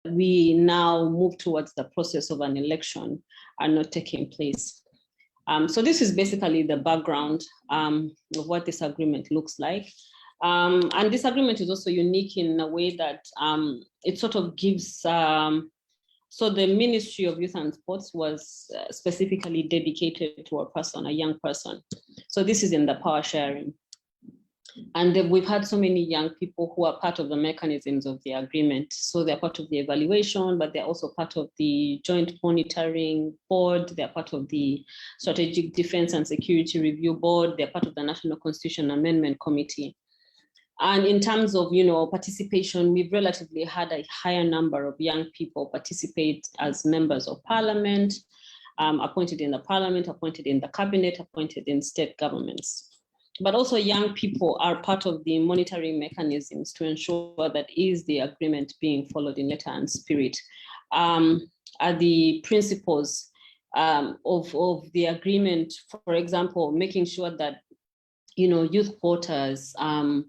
we now move towards the process of an election are not taking place. So this is basically the background of what this agreement looks like. And this agreement is also unique in a way that it sort of gives, so the Ministry of Youth and Sports was specifically dedicated to a person, a young person. So this is in the power sharing. And we've had so many young people who are part of the mechanisms of the agreement. So they're part of the evaluation, but they're also part of the joint monitoring board. They're part of the Strategic Defense and Security Review Board. They're part of the National Constitution Amendment Committee. And in terms of, participation, we've relatively had a higher number of young people participate as members of parliament, appointed in the parliament, appointed in the cabinet, appointed in state governments. But also young people are part of the monitoring mechanisms to ensure that is the agreement being followed in letter and spirit. Are the principles of the agreement, for example, making sure that youth quotas are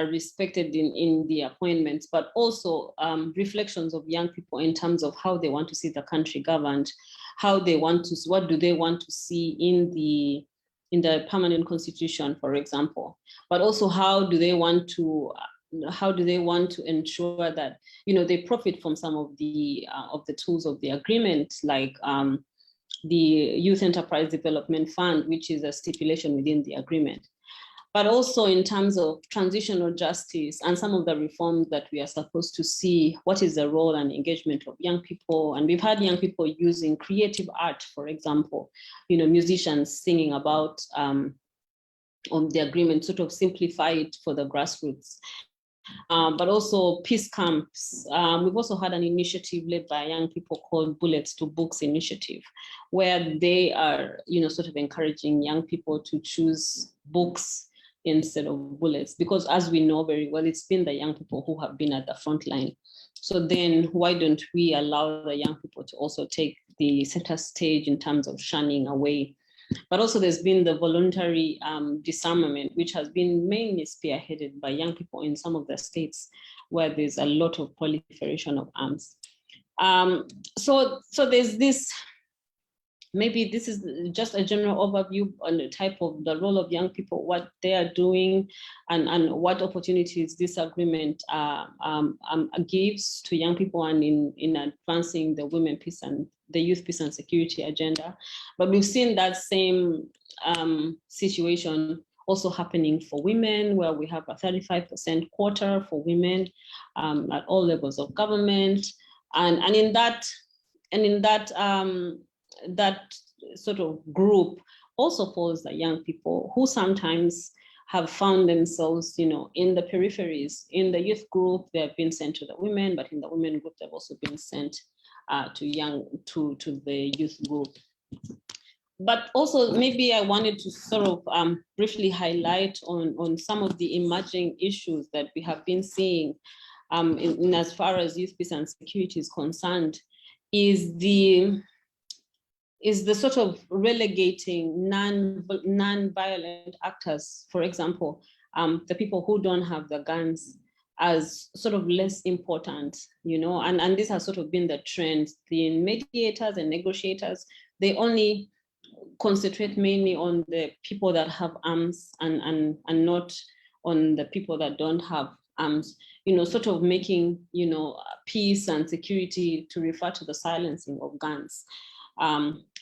respected in the appointments, but also reflections of young people in terms of how they want to see the country governed, what do they want to see in the permanent constitution, for example, but also how do they want to ensure that they profit from some of the tools of the agreement, like the Youth Enterprise Development Fund, which is a stipulation within the agreement. But also in terms of transitional justice and some of the reforms that we are supposed to see, what is the role and engagement of young people? And we've had young people using creative art, for example, musicians singing about on the agreement, sort of simplify it for the grassroots. But also peace camps. We've also had an initiative led by young people called Bullets to Books Initiative, where they are, sort of encouraging young people to choose books instead of bullets, because as we know very well, it's been the young people who have been at the front line. So then why don't we allow the young people to also take the center stage in terms of shunning away? But also there's been the voluntary disarmament, which has been mainly spearheaded by young people in some of the states where there's a lot of proliferation of arms. So there's this, maybe this is just a general overview on the type of the role of young people, what they are doing, and what opportunities this agreement gives to young people and in advancing the women peace and the youth peace and security agenda. But we've seen that same situation also happening for women, where we have a 35% quota for women at all levels of government, and in that sort of group also falls the young people who sometimes have found themselves, in the peripheries. In the youth group, they have been sent to the women, but in the women group, they've also been sent to the youth group. But also, maybe I wanted to sort of briefly highlight on some of the emerging issues that we have been seeing in as far as youth peace and security is concerned, is the sort of relegating non-violent actors, for example, the people who don't have the guns, as sort of less important, and this has sort of been the trend. The mediators and negotiators, they only concentrate mainly on the people that have arms and not on the people that don't have arms, sort of making, peace and security to refer to the silencing of guns,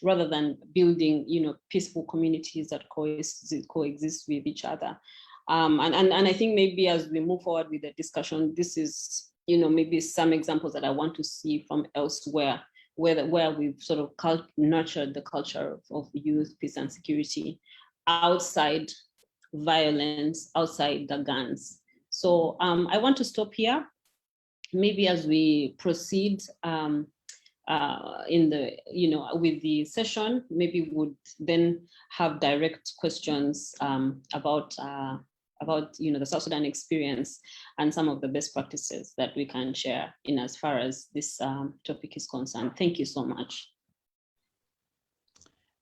rather than building, peaceful communities that coexist with each other. And I think maybe as we move forward with the discussion, this is, maybe some examples that I want to see from elsewhere, where we've sort of nurtured the culture of youth, peace and security outside violence, outside the guns. So I want to stop here. Maybe as we proceed with the session, maybe we would then have direct questions about the South Sudan experience and some of the best practices that we can share in as far as this topic is concerned. Thank you so much.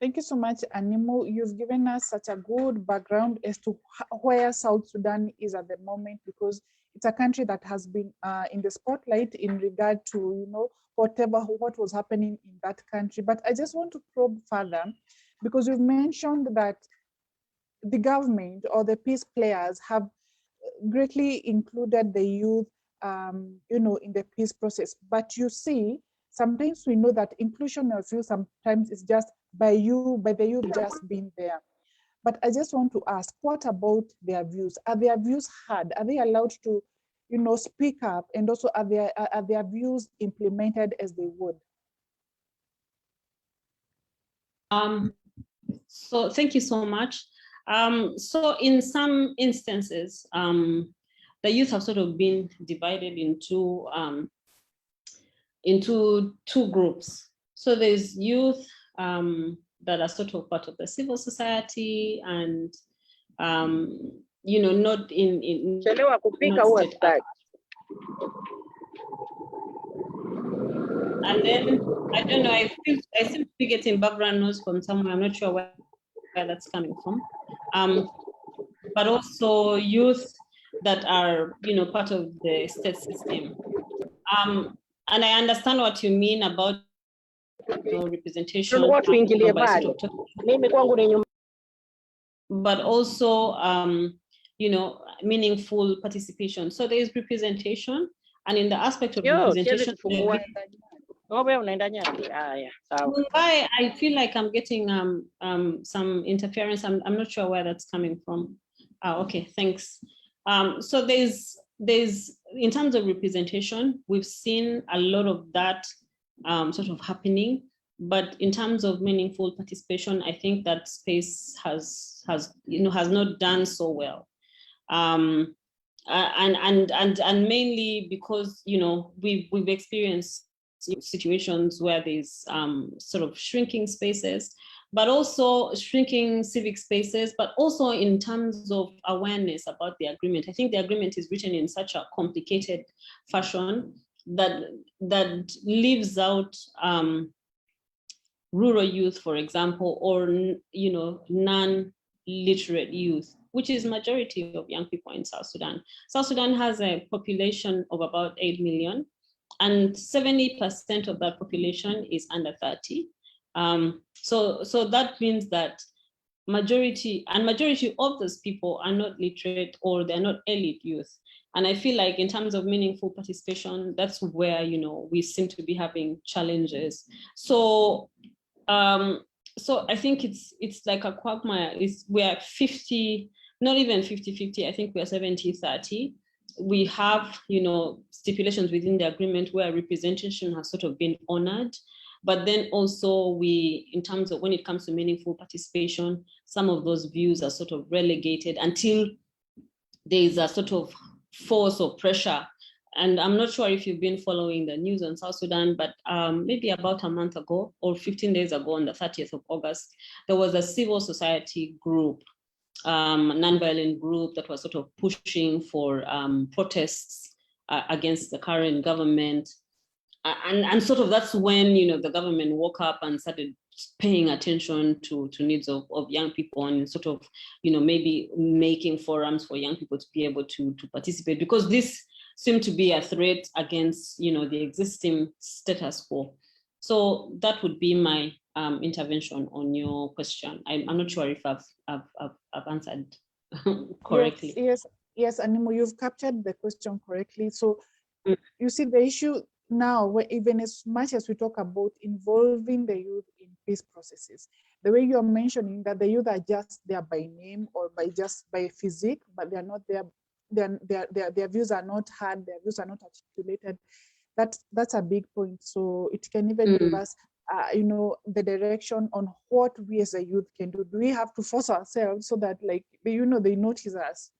Thank you so much, Animo. You've given us such a good background as to where South Sudan is at the moment, because it's a country that has been in the spotlight in regard to, you know, what was happening in that country. But I just want to probe further, because you've mentioned that the government or the peace players have greatly included the youth, you know, in the peace process. But you see, sometimes we know that inclusion of youth sometimes is just by the youth just being there. But I just want to ask, what about their views? Are their views heard? Are they allowed to, you know, speak up? And also, are their views implemented as they would? So thank you so much. So in some instances, the youth have sort of been divided into two groups. So there's youth that are sort of part of the civil society and you know, not in not state art. And then I don't know, I seem to be getting background noise from somewhere. I'm not sure where that's coming from. But also youth that are, you know, part of the state system. And I understand what you mean about, you know, representation. But also, you know, meaningful participation. So there is representation, and in the aspect of representation, I feel like I'm getting some interference. I'm not sure where that's coming from. Okay, thanks. So there's in terms of representation, we've seen a lot of that sort of happening. But in terms of meaningful participation, I think that space has not done so well. And mainly because, you know, we've experienced situations where there's sort of shrinking spaces, but also shrinking civic spaces, but also in terms of awareness about the agreement. I think the agreement is written in such a complicated fashion that leaves out rural youth, for example, or, you know, non-literate youth, which is majority of young people in South Sudan. South Sudan has a population of about 8 million, and 70% of that population is under 30. So that means that majority of those people are not literate, or they're not elite youth. And I feel like in terms of meaningful participation, that's where, you know, we seem to be having challenges. So I think it's like a quagmire. We're 50, not even 50-50, I think we're 70-30. We have, you know, stipulations within the agreement where representation has sort of been honored. But then also in terms of when it comes to meaningful participation, some of those views are sort of relegated until there is a sort of force or pressure. And I'm not sure if you've been following the news on South Sudan, but maybe about a month ago or 15 days ago, on the 30th of August, there was a civil society group, nonviolent group, that was sort of pushing for protests against the current government. And sort of that's when, you know, the government woke up and started paying attention to needs of young people, and sort of, you know, maybe making forums for young people to be able to participate, because this seemed to be a threat against, you know, the existing status quo. So that would be my intervention on your question. I'm not sure if I've answered correctly. Yes, Animo, you've captured the question correctly. So you see the issue now, where even as much as we talk about involving the youth in peace processes, the way you're mentioning that the youth are just there by name or by physique, but they're not there. Their views are not heard, their views are not articulated. That's a big point. So it can even give us, you know, the direction on what we as a youth can do. Do we have to force ourselves so that, like, you know, they notice us?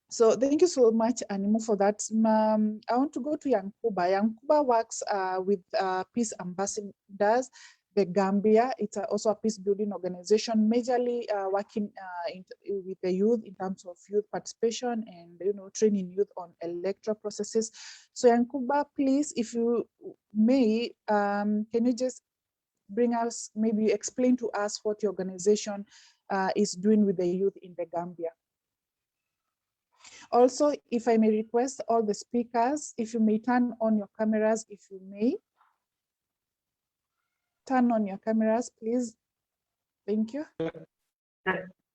So thank you so much, Animo, for that. I want to go to Yankuba. Yankuba works with peace ambassadors, the Gambia. It's also a peace building organization, majorly working with the youth in terms of youth participation and, you know, training youth on electoral processes. So Yankuba, please, if you may, can you just bring us, maybe explain to us what your organization is doing with the youth in the Gambia? Also, if I may request all the speakers, if you may turn on your cameras, if you may. Turn on your cameras, please. Thank you.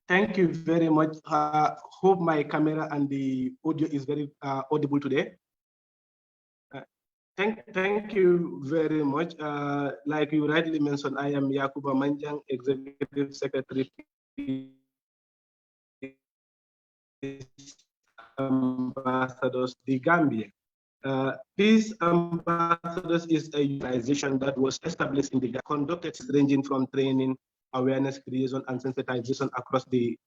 Thank you very much. Hope my camera and the audio is very audible today. Thank you very much. Like you rightly mentioned, I am Yakuba Manjang, Executive Secretary, Ambassadors, the Gambia. Peace Ambassadors is a organization that was established in the Gambia, conducted ranging from training, awareness creation, and sensitization across the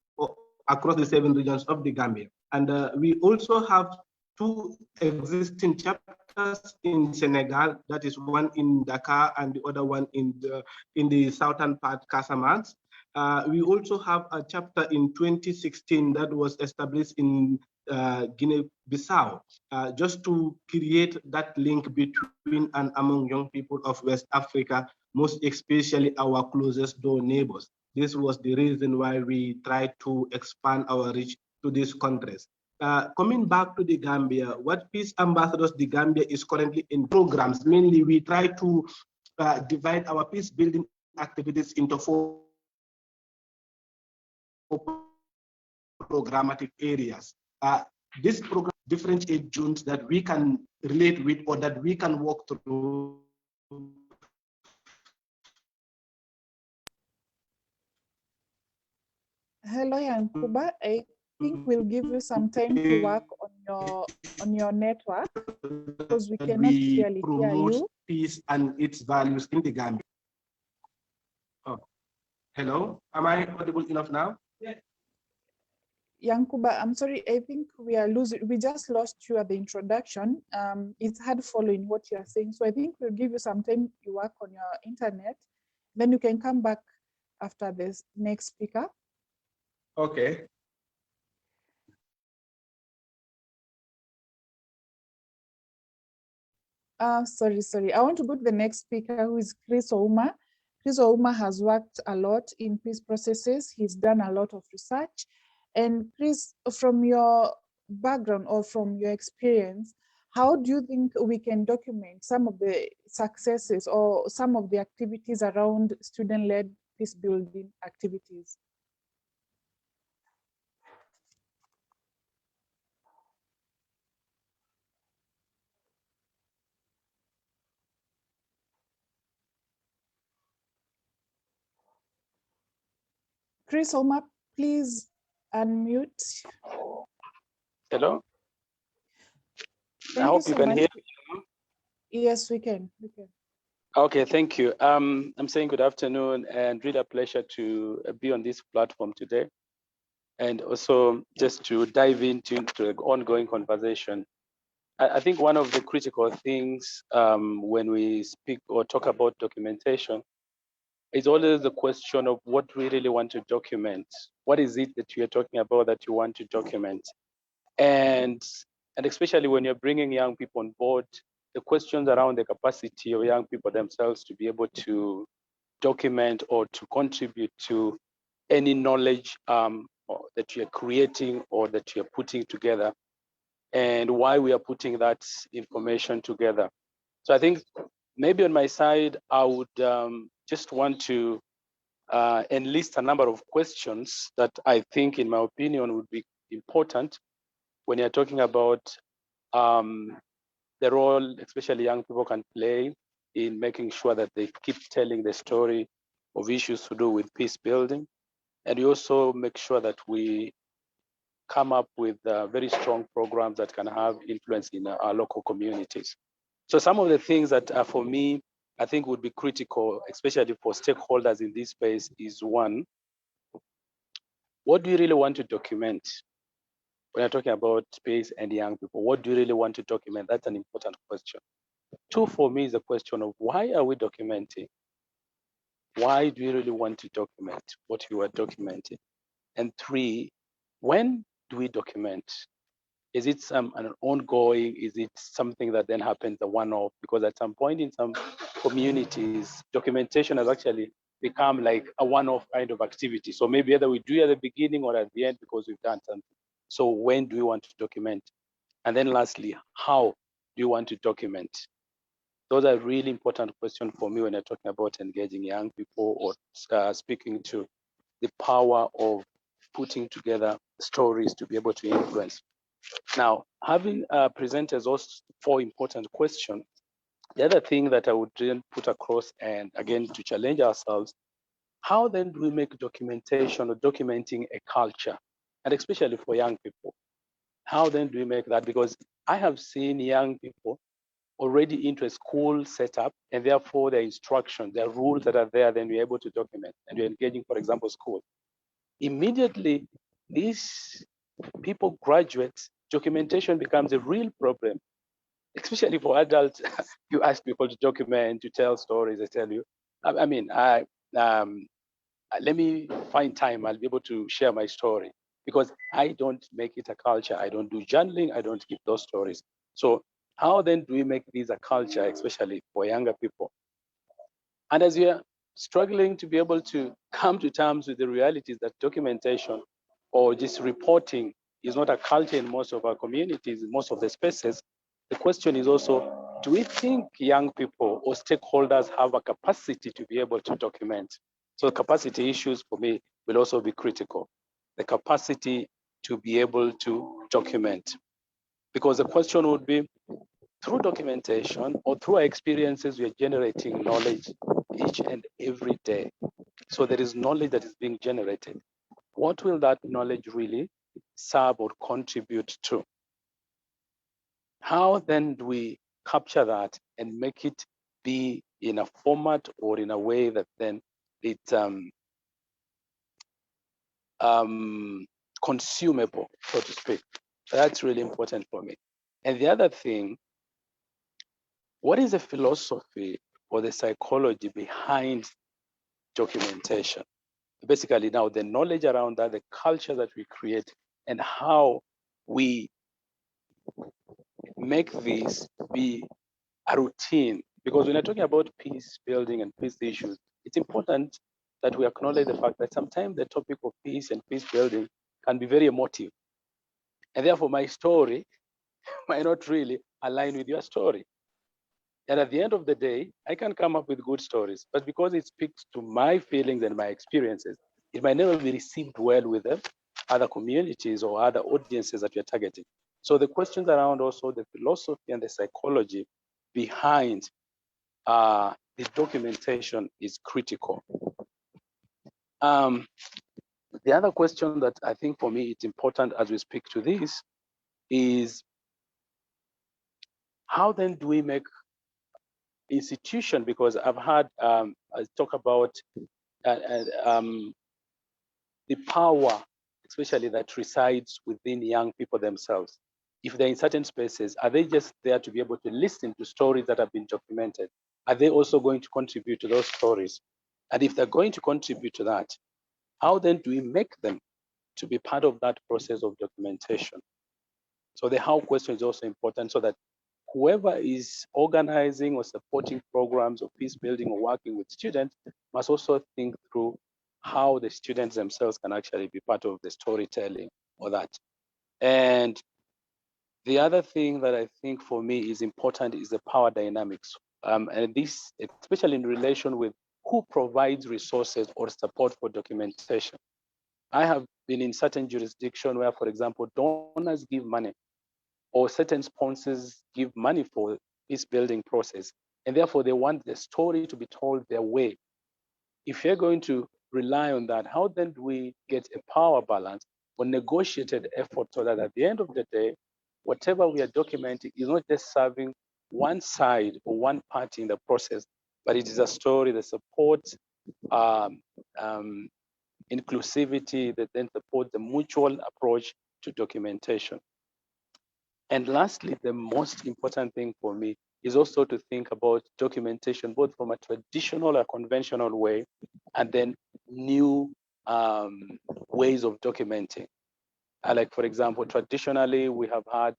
7 regions of the Gambia. And we also have 2 existing chapters in Senegal. That is one in Dakar and the other one in the southern part, Casamance. We also have a chapter in 2016 that was established in Guinea-Bissau, just to create that link between and among young people of West Africa, most especially our closest door neighbors. This was the reason why we tried to expand our reach to these countries. Coming back to the Gambia, what Peace Ambassadors the Gambia is currently in programs. Mainly, we try to divide our peace building activities into 4 programmatic areas. This program different age zones that we can relate with or that we can walk through. Hello, Yankuba. I think we'll give you some time to work on your network because we cannot clearly hear you. Peace and its values in the Gambia. Oh, hello. Am I audible enough now? Yeah. Yankuba, I'm sorry, I think we just lost you at the introduction. It's hard following what you're saying. So I think we'll give you some time to work on your internet. Then you can come back after this next speaker. Okay. Sorry. I want to go to the next speaker, who is Chris Ouma. Chris Ouma has worked a lot in peace processes. He's done a lot of research. And Chris, from your background or from your experience, how do you think we can document some of the successes or some of the activities around student-led peace building activities? Chris Ouma, please unmute. Hello. Thank I hope you can hear me. Yes, we can. Okay, thank you. I'm saying good afternoon and really a pleasure to be on this platform today. And also just to dive into the ongoing conversation. I think one of the critical things when we speak or talk about documentation is always the question of what we really want to document. What is it that you're talking about that you want to document? And especially when you're bringing young people on board, the questions around the capacity of young people themselves to be able to document or to contribute to any knowledge that you're creating or that you're putting together, and why we are putting that information together. So I think maybe on my side, I would just want to enlist a number of questions that I think, in my opinion, would be important when you're talking about the role, especially young people can play in making sure that they keep telling the story of issues to do with peace building. And we also make sure that we come up with very strong programs that can have influence in our local communities. So some of the things that are, for me, I think would be critical, especially for stakeholders in this space, is one, what do you really want to document? When you're talking about space and young people, what do you really want to document? That's an important question. Two, for me, is the question of why are we documenting? Why do you really want to document what you are documenting? And three, when do we document? Is it an ongoing? Is it something that then happens a one-off? Because at some point in some communities, documentation has actually become like a one-off kind of activity. So maybe either we do it at the beginning or at the end because we've done something. So when do you want to document? And then lastly, how do you want to document? Those are really important questions for me when I'm talking about engaging young people or speaking to the power of putting together stories to be able to influence. Now, having presented those 4 important questions, the other thing that I would then put across, and again to challenge ourselves, how then do we make documentation or documenting a culture, and especially for young people? How then do we make that? Because I have seen young people already into a school setup, and therefore their instruction, their rules that are there, then we're able to document, and we're engaging, for example, school. Immediately, these people graduate, documentation becomes a real problem, especially for adults. You ask people to document, to tell stories, I tell you. Let me find time, I'll be able to share my story, because I don't make it a culture. I don't do journaling, I don't keep those stories. So how then do we make this a culture, especially for younger people? And as we are struggling to be able to come to terms with the realities that documentation or just reporting is not a culture in most of our communities, in most of the spaces, the question is also, do we think young people or stakeholders have a capacity to be able to document? So capacity issues for me will also be critical. The capacity to be able to document. Because the question would be, through documentation or through our experiences, we are generating knowledge each and every day. So there is knowledge that is being generated. What will that knowledge really serve or contribute to? How then do we capture that and make it be in a format or in a way that then it's consumable, so to speak? That's really important for me. And the other thing, what is the philosophy or the psychology behind documentation? Basically now the knowledge around that, the culture that we create, and how we make this be a routine. Because when you're talking about peace building and peace issues, it's important that we acknowledge the fact that sometimes the topic of peace and peace building can be very emotive. And therefore my story might not really align with your story. And at the end of the day, I can come up with good stories, but because it speaks to my feelings and my experiences, it might never be received well with them, other communities or other audiences that you're targeting. So the questions around also the philosophy and the psychology behind the documentation is critical. The other question that I think for me it's important as we speak to this is, how then do we make institution, because I've had I talk about the power, especially that resides within young people themselves. If they're in certain spaces, are they just there to be able to listen to stories that have been documented? Are they also going to contribute to those stories? And if they're going to contribute to that, how then do we make them to be part of that process of documentation? So the how question is also important, so that whoever is organizing or supporting programs of peace building or working with students must also think through how the students themselves can actually be part of the storytelling or that. And the other thing that I think for me is important is the power dynamics. And this, especially in relation with who provides resources or support for documentation. I have been in certain jurisdictions where, for example, donors give money, or certain sponsors give money for this building process, and therefore they want the story to be told their way. If you're going to rely on that, how then do we get a power balance or negotiated effort, so that at the end of the day, whatever we are documenting is not just serving one side or one party in the process, but it is a story that supports inclusivity, that then supports the mutual approach to documentation. And lastly, the most important thing for me is also to think about documentation, both from a traditional or conventional way, and then new ways of documenting. Like, for example, traditionally, we have had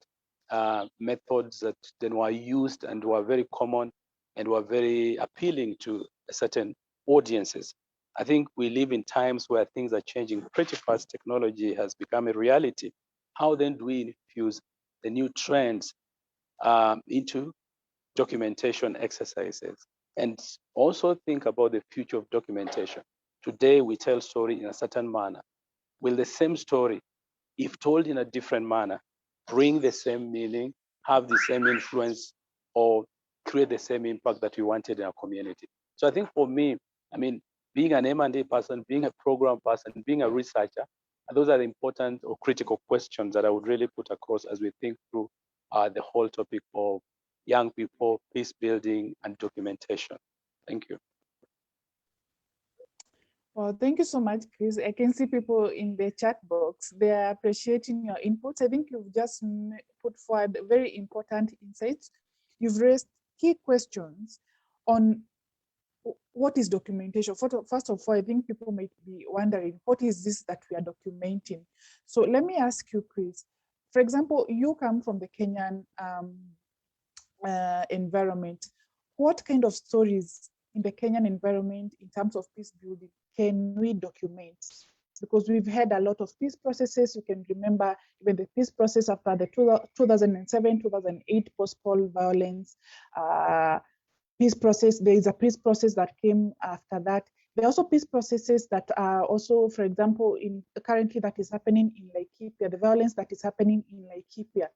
methods that then were used and were very common and were very appealing to certain audiences. I think we live in times where things are changing pretty fast. Technology has become a reality. how then do we infuse the new trends into documentation exercises? And also think about the future of documentation. Today, we tell story in a certain manner. Will the same story, if told in a different manner, bring the same meaning, have the same influence, or create the same impact that we wanted in our community? So I think for me, I mean, being an M&A person, being a program person, being a researcher, those are important or critical questions that I would really put across as we think through the whole topic of young people, peace building, and documentation. Thank you. Well, thank you so much, Chris. I can see people in the chat box. They are appreciating your inputs. I think you've just put forward very important insights. You've raised key questions on what is documentation. First of all, I think people might be wondering, what is this that we are documenting? So let me ask you, Chris. For example, you come from the Kenyan environment. What kind of stories in the Kenyan environment in terms of peace building can we document? Because we've had a lot of peace processes. You can remember even the peace process after the 2007-2008 post-Paul violence peace process. There is a peace process that came after that. There are also peace processes that are also, for example, in currently that is happening in Laikipia, the violence that is happening in Laikipia.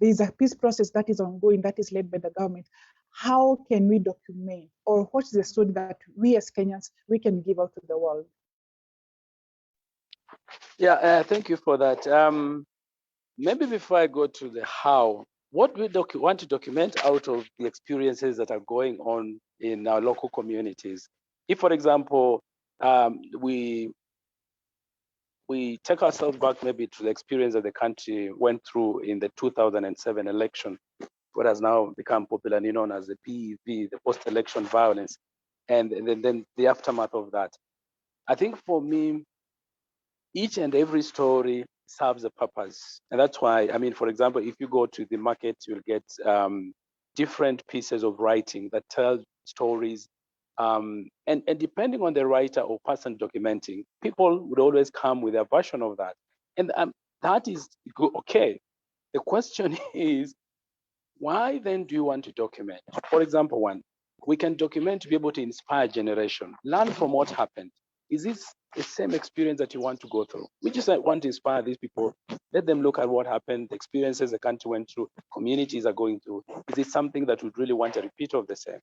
There is a peace process that is ongoing, that is led by the government. How can we document, or what's the story that we as Kenyans, we can give out to the world? Yeah, thank you for that. Maybe before I go to the how, what we want to document out of the experiences that are going on in our local communities. If, for example, we take ourselves back maybe to the experience that the country went through in the 2007 election, what has now become popularly known as the PEV, the post-election violence, and then the aftermath of that. I think for me, each and every story serves a purpose. And that's why, I mean, for example, if you go to the market, you'll get different pieces of writing that tell stories. And depending on the writer or person documenting, people would always come with a version of that. And that is okay. The question is, why then do you want to document? For example, we can document to be able to inspire generation, learn from what happened. Is this the same experience that you want to go through? We just want to inspire these people, let them look at what happened, the experiences the country went through, communities are going through. Is it something that we'd really want a repeat of the same?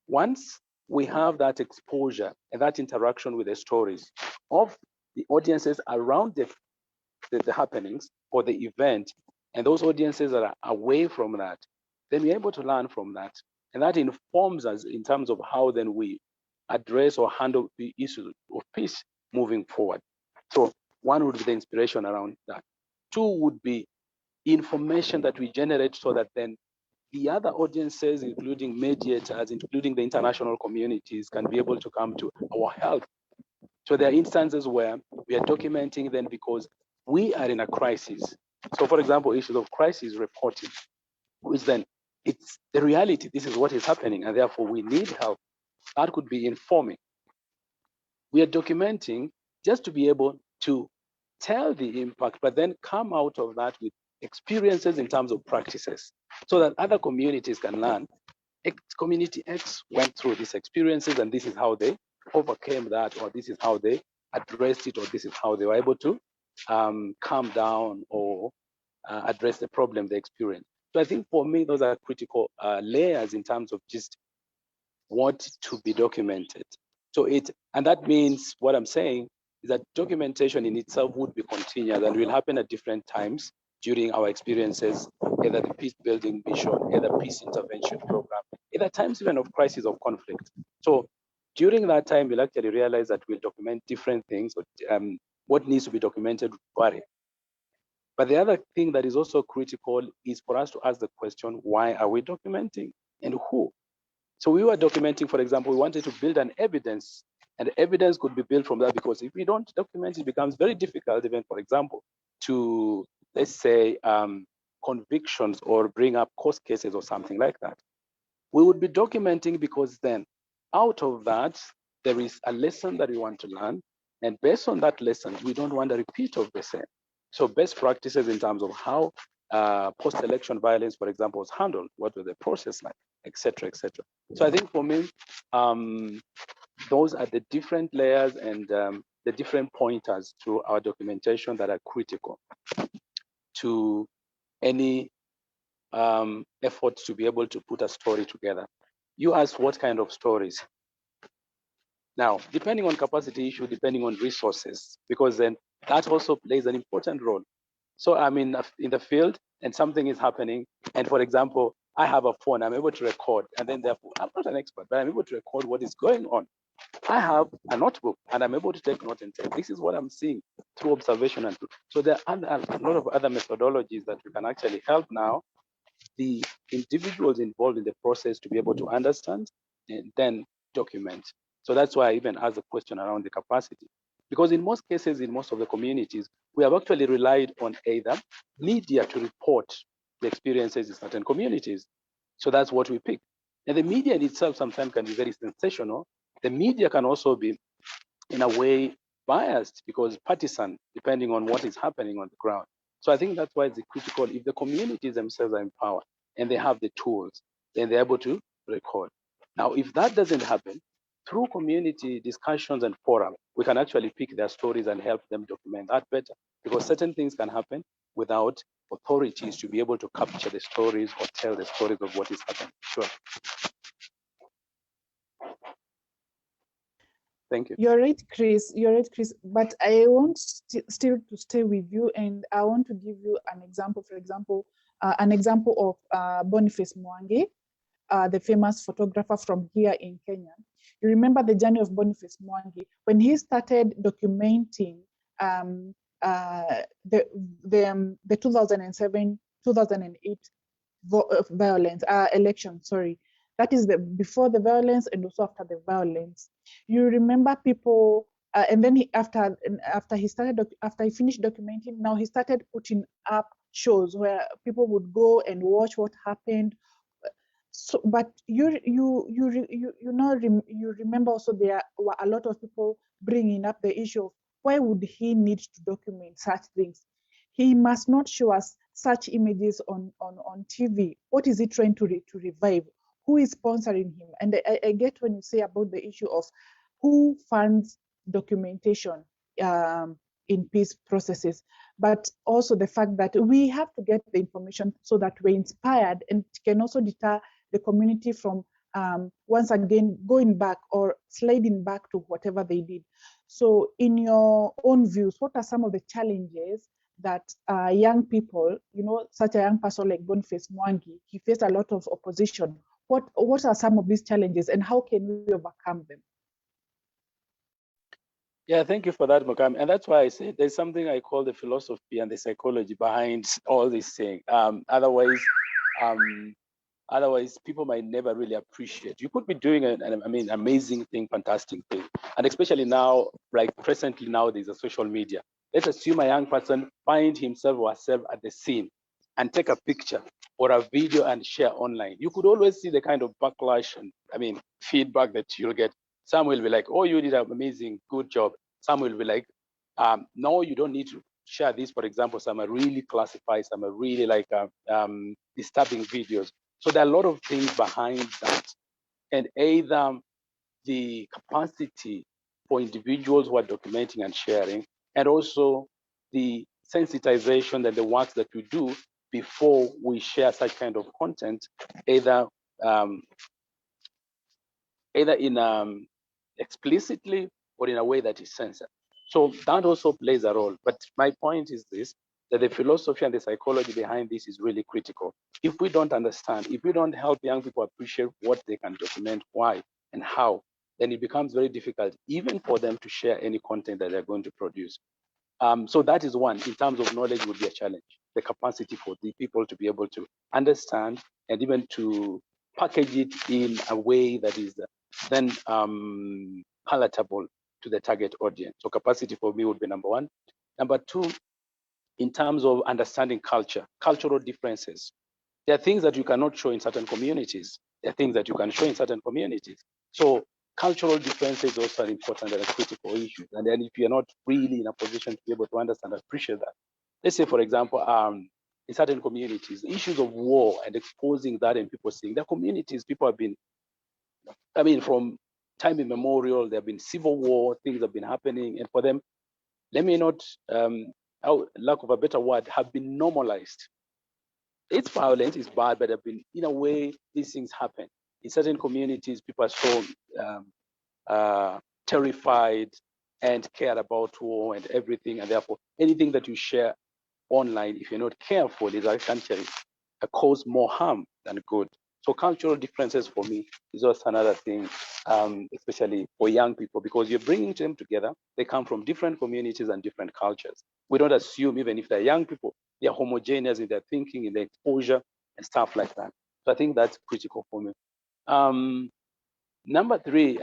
Once we have that exposure and that interaction with the stories of the audiences around the happenings or the event, and those audiences that are away from that, then we're able to learn from that. And that informs us in terms of how then we address or handle the issues of peace moving forward. So one would be the inspiration around that. Two would be information that we generate so that then the other audiences, including mediators, including the international communities, can be able to come to our help. So there are instances where we are documenting them because we are in a crisis. So for example, issues of crisis reporting, which then it's the reality, this is what is happening, and therefore we need help. That could be informing. We are documenting just to be able to tell the impact, but then come out of that with experiences in terms of practices so that other communities can learn. Community X went through these experiences and this is how they overcame that, or this is how they addressed it, or this is how they were able to calm down or address the problem they experienced. So I think for me, those are critical layers in terms of just what to be documented. So and that means what I'm saying is that documentation in itself would be continuous and will happen at different times during our experiences, either the peace building mission, either peace intervention program, either times even of crisis or conflict. So during that time, we'll actually realize that we'll document different things. What needs to be documented would vary. But the other thing that is also critical is for us to ask the question, why are we documenting and who? So we were documenting, for example, we wanted to build an evidence, and the evidence could be built from that, because if we don't document, it becomes very difficult, even, for example, to, let's say, convictions or bring up court cases or something like that. We would be documenting because then out of that, there is a lesson that we want to learn. And based on that lesson, we don't want a repeat of the same. So best practices in terms of how post-election violence, for example, was handled, what was the process like, et cetera, et cetera. So I think for me, those are the different layers and the different pointers to our documentation that are critical to any effort to be able to put a story together. You asked what kind of stories. Now, depending on capacity issue, depending on resources, because then that also plays an important role. So I'm in the field and something is happening. And for example, I have a phone, I'm able to record. And then therefore, I'm not an expert, but I'm able to record what is going on. I have a notebook and I'm able to take note and say, this is what I'm seeing through observation. And so there are a lot of other methodologies that we can actually help now the individuals involved in the process to be able to understand and then document. So that's why I even asked the question around the capacity. Because in most cases, in most of the communities, we have actually relied on either media to report the experiences in certain communities. So that's what we pick. And the media in itself sometimes can be very sensational. The media can also be, in a way, biased because partisan, depending on what is happening on the ground. So I think that's why it's critical. If the communities themselves are empowered and they have the tools, then they're able to record. Now, if that doesn't happen, through community discussions and forums, we can actually pick their stories and help them document that better, because certain things can happen without authorities to be able to capture the stories or tell the stories of what is happening. Sure. Thank you. You're right, Chris. You're right, Chris. But I want still to stay with you, and I want to give you an example. For example, an example of Boniface Mwangi, the famous photographer from here in Kenya. You remember the journey of Boniface Mwangi when he started documenting the 2007-2008 violence election. Sorry, that is the before the violence and also after the violence. You remember people, and then after he finished documenting, now he started putting up shows where people would go and watch what happened. So, but you remember also there were a lot of people bringing up the issue of why would he need to document such things? He must not show us such images on TV. What is he trying to revive? Who is sponsoring him? And I get when you say about the issue of who funds documentation in peace processes, but also the fact that we have to get the information so that we're inspired and can also deter the community from once again going back or sliding back to whatever they did. So in your own views, what are some of the challenges that young people, such a young person like Boniface Mwangi, he faced a lot of opposition. What are some of these challenges and how can we overcome them? Yeah, thank you for that, Mokam. And that's why I say there's something I call the philosophy and the psychology behind all this thing. Otherwise, people might never really appreciate. You could be doing an amazing thing, fantastic thing. And especially now, like presently now, there's a social media. Let's assume a young person find himself or herself at the scene and take a picture or a video and share online. You could always see the kind of backlash and feedback that you'll get. Some will be like, oh, you did an amazing, good job. Some will be like, no, you don't need to share this. For example, some are really classified, some are really like disturbing videos. So there are a lot of things behind that. And either the capacity for individuals who are documenting and sharing, and also the sensitization and the work that we do before we share such kind of content, either in explicitly or in a way that is censored. So that also plays a role. But my point is this, that the philosophy and the psychology behind this is really critical. If we don't understand, if we don't help young people appreciate what they can document, why and how, then it becomes very difficult even for them to share any content that they're going to produce. So that is one, in terms of knowledge, would be a challenge. The capacity for the people to be able to understand and even to package it in a way that is then palatable to the target audience. So capacity for me would be number one. Number two, in terms of understanding culture, cultural differences. There are things that you cannot show in certain communities. There are things that you can show in certain communities. So cultural differences also are important and are critical issues. And then if you're not really in a position to be able to understand and appreciate that, let's say, for example, in certain communities, issues of war and exposing that and people seeing their communities, people have been, I mean, from time immemorial, there have been civil war, things have been happening, and for them, let me not, lack of a better word, have been normalized. It's violent, it's bad, but have been, in a way, these things happen. In certain communities, people are so terrified and care about war and everything, and therefore anything that you share online, if you're not careful, is actually cause more harm than good. So cultural differences for me is also another thing, especially for young people, because you're bringing them together. They come from different communities and different cultures. We don't assume, even if they're young people, they're homogeneous in their thinking, in their exposure, and stuff like that. So I think that's critical for me. Number three,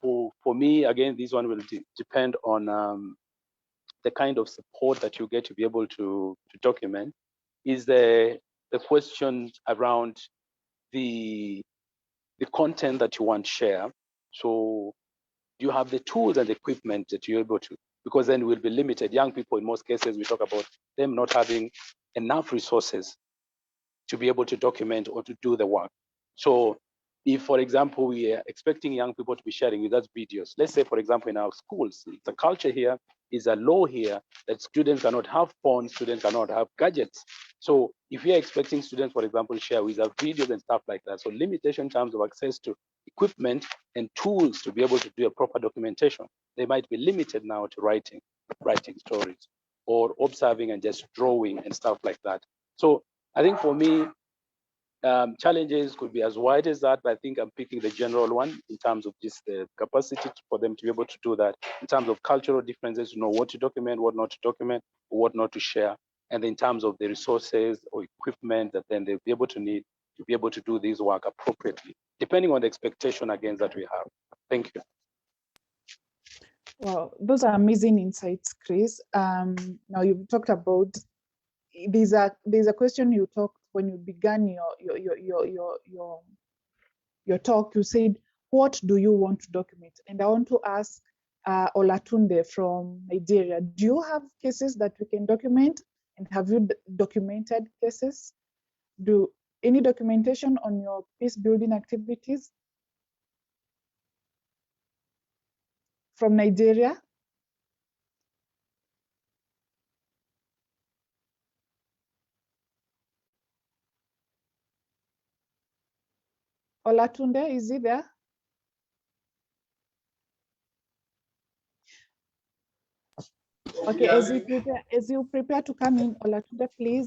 for me, again, this one will depend on the kind of support that you get to be able to document, is the questions around the content that you want to share. So you have the tools and equipment that you're able to, because then we'll be limited. Young people, in most cases, we talk about them not having enough resources to be able to document or to do the work. So if, for example, we are expecting young people to be sharing with us videos, let's say, for example, in our schools, the culture here is a law here that students cannot have phones, students cannot have gadgets. So if we are expecting students, for example, to share with us videos and stuff like that, so limitation in terms of access to equipment and tools to be able to do a proper documentation, they might be limited now to writing stories or observing and just drawing and stuff like that. So I think for me, challenges could be as wide as that, but I think I'm picking the general one in terms of just the capacity for them to be able to do that. In terms of cultural differences, to know what to document, what not to document, what not to share. And in terms of the resources or equipment that then they'll be able to need to be able to do this work appropriately, depending on the expectation again that we have. Thank you. Well, those are amazing insights, Chris. Now you've talked about, there's a question you talked when you began your talk. You said, what do you want to document? And I want to ask Olatunde from Nigeria, do you have cases that we can document? And have you documented cases? Do any documentation on your peace building activities from Nigeria? Olatunde, is he there? Okay, as you prepare to come in, Olatunde, please,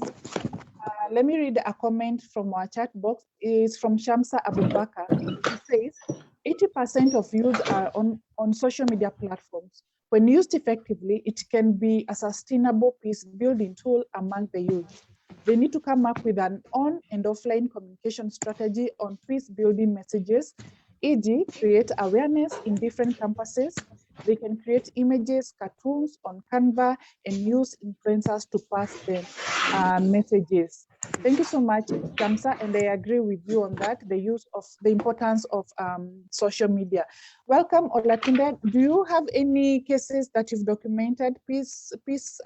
let me read a comment from our chat box. It's from Shamsa Abubakar. It says, 80% of youth are on social media platforms. When used effectively, it can be a sustainable peace building tool among the youth. They need to come up with an on and offline communication strategy on peace building messages, e.g., create awareness in different campuses. They can create images, cartoons on Canva, and use influencers to pass them messages. Thank you so much, Shamsa, and I agree with you on that, the importance of social media. Welcome, Olatunde. Do you have any cases that you've documented, peace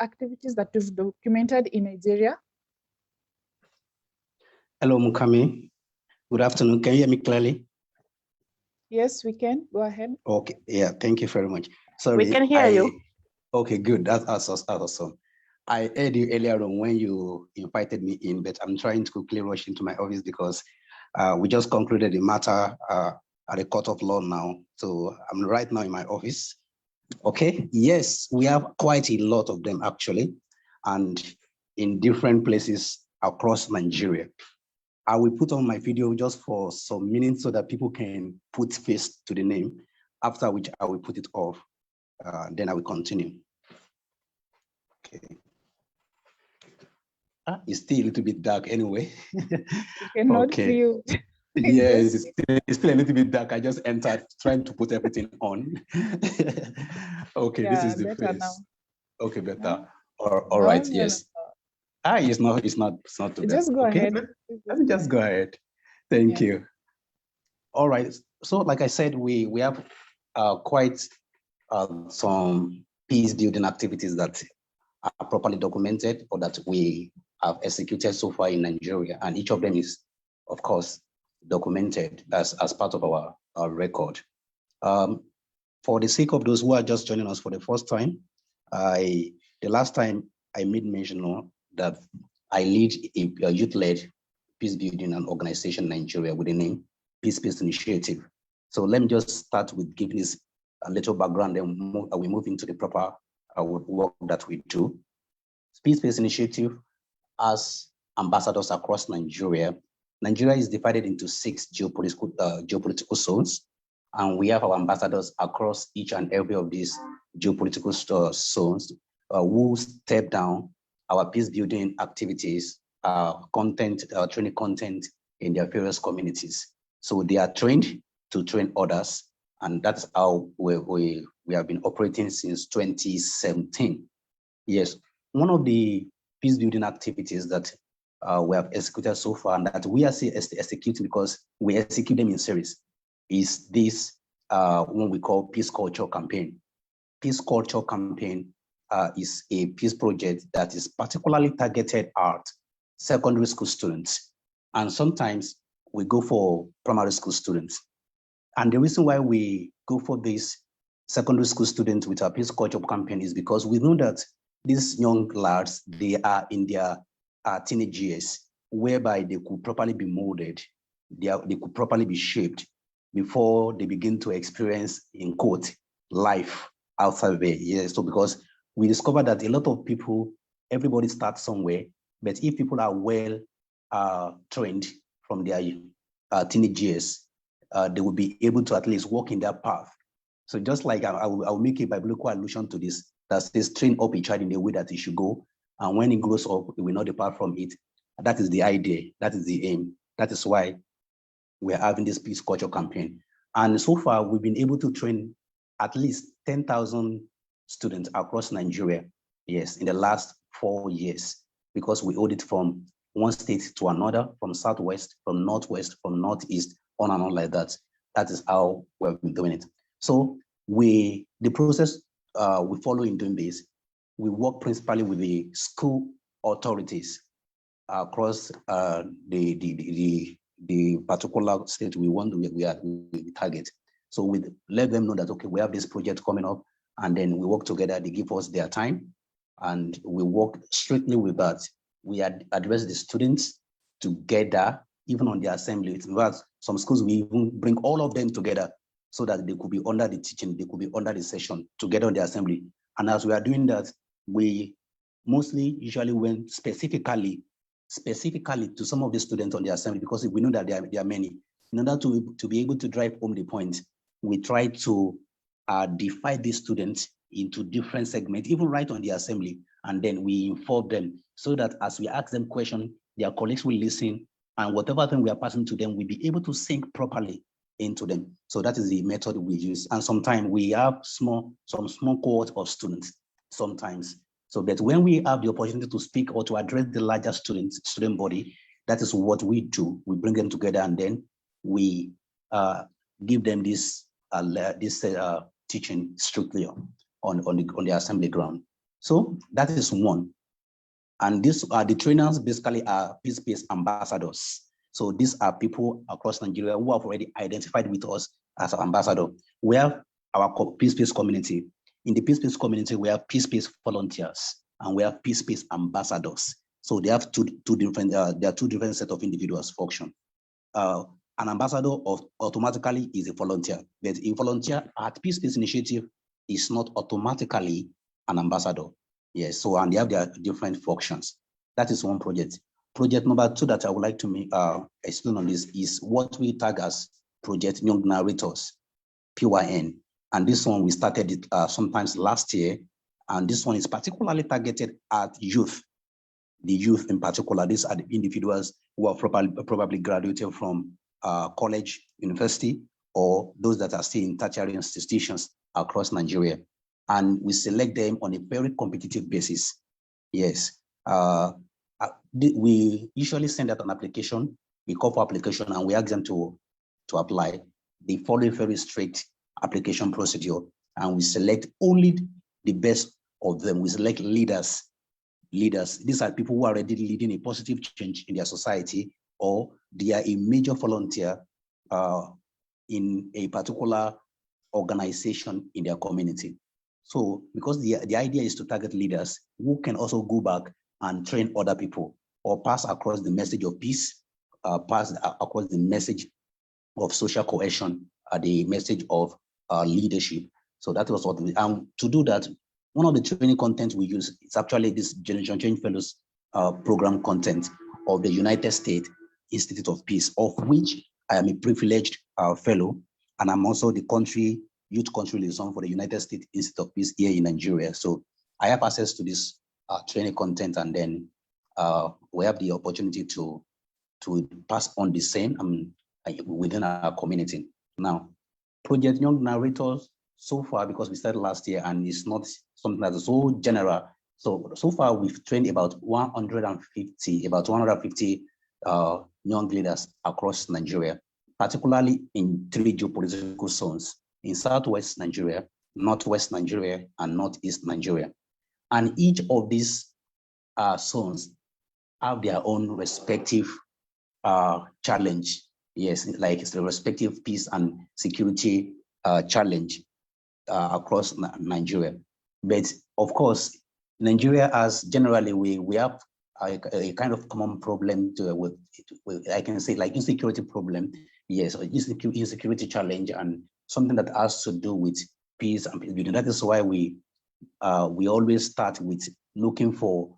activities that you've documented in Nigeria? Hello, Mukami. Good afternoon. Can you hear me clearly? Yes, we can. Go ahead. Okay. Yeah, thank you very much. Sorry. We can hear you. Okay, good. That's awesome. I heard you earlier on when you invited me in, but I'm trying to quickly rush into my office because we just concluded the matter at the court of law now. So I'm right now in my office. Okay. Yes, we have quite a lot of them actually, and in different places across Nigeria. I will put on my video just for some minutes so that people can put face to the name, after which I will put it off. Then I will continue. Okay. It's still a little bit dark anyway. You cannot see you. Yes, it's still a little bit dark. I just entered trying to put everything on. Okay, yeah, this is the face. Now. Okay, better. No. All right, no, yes. No. It's not too bad. Just go ahead. Let me just go ahead. Thank you. All right. So, like I said, we have quite some peace building activities that are properly documented or that we have executed so far in Nigeria. And each of them is, of course, documented as part of our record. For the sake of those who are just joining us for the first time, the last time I made mention that I lead a youth-led peace building and organization in Nigeria with the name Peace Initiative. So let me just start with giving this a little background, and we move into the proper work that we do. Peace Initiative as ambassadors across Nigeria. Nigeria is divided into 6 geopolitical zones, and we have our ambassadors across each and every of these geopolitical zones who step down our peace building activities, training content in their various communities. So they are trained to train others, and that's how we have been operating since 2017. Yes, one of the peace building activities that we have executed so far, and that we are still executing because we execute them in series, is this one we call Peace Culture Campaign. Peace Culture Campaign is a peace project that is particularly targeted at secondary school students. And sometimes we go for primary school students. And the reason why we go for these secondary school students with our Peace Culture Campaign is because we know that these young lads, they are in their teenage years, whereby they could properly be molded, they could properly be shaped before they begin to experience, in quote, life outside there. Yes, so because we discovered that a lot of people, everybody starts somewhere, but if people are well trained from their teenage years, they will be able to at least walk in their path. So just like I will make a biblical allusion to this, that says, train up a child in the way that he should go, and when he grows up, he will not depart from it. That is the idea, that is the aim. That is why we're having this Peace Culture Campaign. And so far, we've been able to train at least 10,000 students across Nigeria, yes, in the last 4 years, because we owed it from one state to another, from Southwest, from Northwest, from Northeast, on and on like that. That is how we've been doing it. So the process we follow in doing this, we work principally with the school authorities across the particular state we target. So we let them know that, okay, we have this project coming up, and then we work together. They give us their time, and we work strictly with that. We address the students together, even on the assembly. In fact, some schools, we even bring all of them together so that they could be under the teaching, they could be under the session together on the assembly. And as we are doing that, we usually went specifically to some of the students on the assembly, because we know that there are many. In order to be able to drive home the point, we try to divide these students into different segments, even right on the assembly, and then we inform them so that as we ask them questions, their colleagues will listen, and whatever thing we are passing to them will be able to sync properly into them. So that is the method we use. And sometimes we have some small cohort of students sometimes. So that when we have the opportunity to speak or to address the larger student body, that is what we do. We bring them together, and then we give them this teaching strictly on the assembly ground. So that is one. And the trainers basically are peace ambassadors. So these are people across Nigeria who have already identified with us as an ambassador. We have our peace community. In the peace community, we have peace volunteers, and we have peace ambassadors. So they have two different sets of individuals function. An ambassador automatically is a volunteer, but a volunteer at Peace Initiative is not automatically an ambassador. Yes, so and they have their different functions. That is one project. Project number 2 that I would like to explain on this is what we tag as Project Young Narrators, PYN. And this one, we started it sometimes last year. And this one is particularly targeted at youth. The youth in particular, these are the individuals who are probably graduated from college, university, or those that are still in tertiary institutions across Nigeria. And we select them on a very competitive basis. Yes. We usually send out an application, we call for application, and we ask them to apply. They follow a very strict application procedure, and we select only the best of them. We select leaders leaders. These are people who are already leading a positive change in their society, or they are a major volunteer in a particular organization in their community. So because the idea is to target leaders who can also go back and train other people or pass across the message of peace, pass across the message of social cohesion, the message of leadership. So that was what we, to do that, one of the training content we use is actually this Generation Change Fellows program content of the United States Institute of Peace, of which I am a privileged fellow, and I'm also the youth country liaison for the United States Institute of Peace here in Nigeria. So I have access to this training content, and then we have the opportunity to pass on the same within our community. Now, Project Young Narrators, so far, because we started last year and it's not something that is so general. So far we've trained about 150 young leaders across Nigeria, particularly in 3 geopolitical zones: in Southwest Nigeria, Northwest Nigeria, and Northeast Nigeria. And each of these zones have their own respective challenge. Yes, like it's the respective peace and security challenge across Nigeria. But of course, Nigeria, as generally we have a kind of common problem with I can say like insecurity problem. Yes, insecurity challenge, and something that has to do with peace and peace building. That is why we always start with looking for.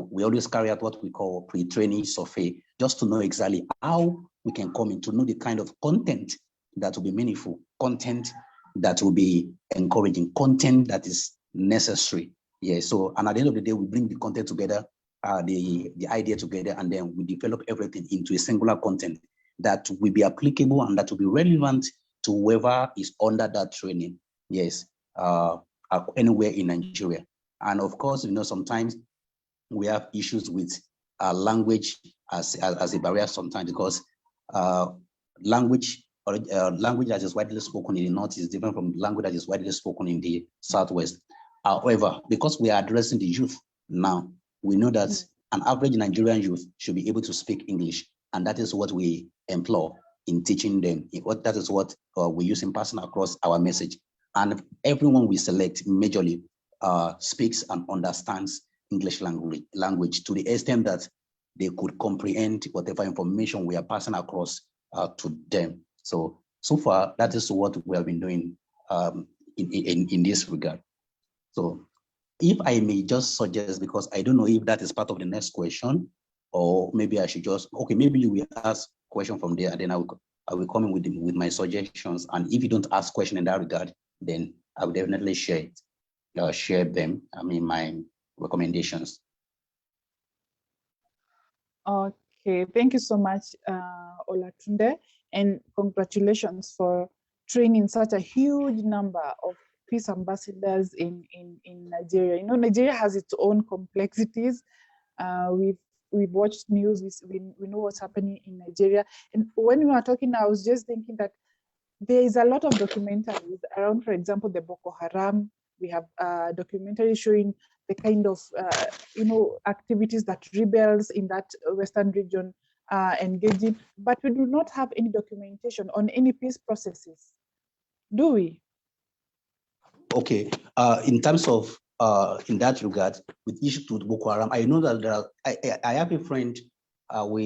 We always carry out what we call pre-training survey, just to know exactly how we can come in, to know the kind of content that will be meaningful, content that will be encouraging, content that is necessary. Yeah. So, and at the end of the day, we bring the content together, the idea together, and then we develop everything into a singular content that will be applicable and that will be relevant to whoever is under that training. Yes, anywhere in Nigeria. And of course, sometimes we have issues with language as a barrier sometimes, because language that is widely spoken in the North is different from language that is widely spoken in the Southwest. However, because we are addressing the youth now, we know that an average Nigerian youth should be able to speak English, and that is what we employ in teaching them. That is what we use in passing across our message. And everyone we select majorly speaks and understands English language to the extent that they could comprehend whatever information we are passing across to them. So far, that is what we have been doing in this regard. So if I may just suggest, because I don't know if that is part of the next question, or maybe I should just, okay, maybe you will ask question from there, and then I will come in with my suggestions. And if you don't ask question in that regard, then I will definitely share them. My recommendations. Okay, thank you so much, Olatunde, and congratulations for training such a huge number of peace ambassadors in Nigeria. Nigeria has its own complexities. We've watched news, we know what's happening in Nigeria. And when we were talking, I was just thinking that there is a lot of documentaries around, for example, the Boko Haram. We have a documentary showing the kind of activities that rebels in that western region engage in, but we do not have any documentation on any peace processes, do we? Okay, in terms of in that regard, with issue to Boko Haram, I know that I have a friend, who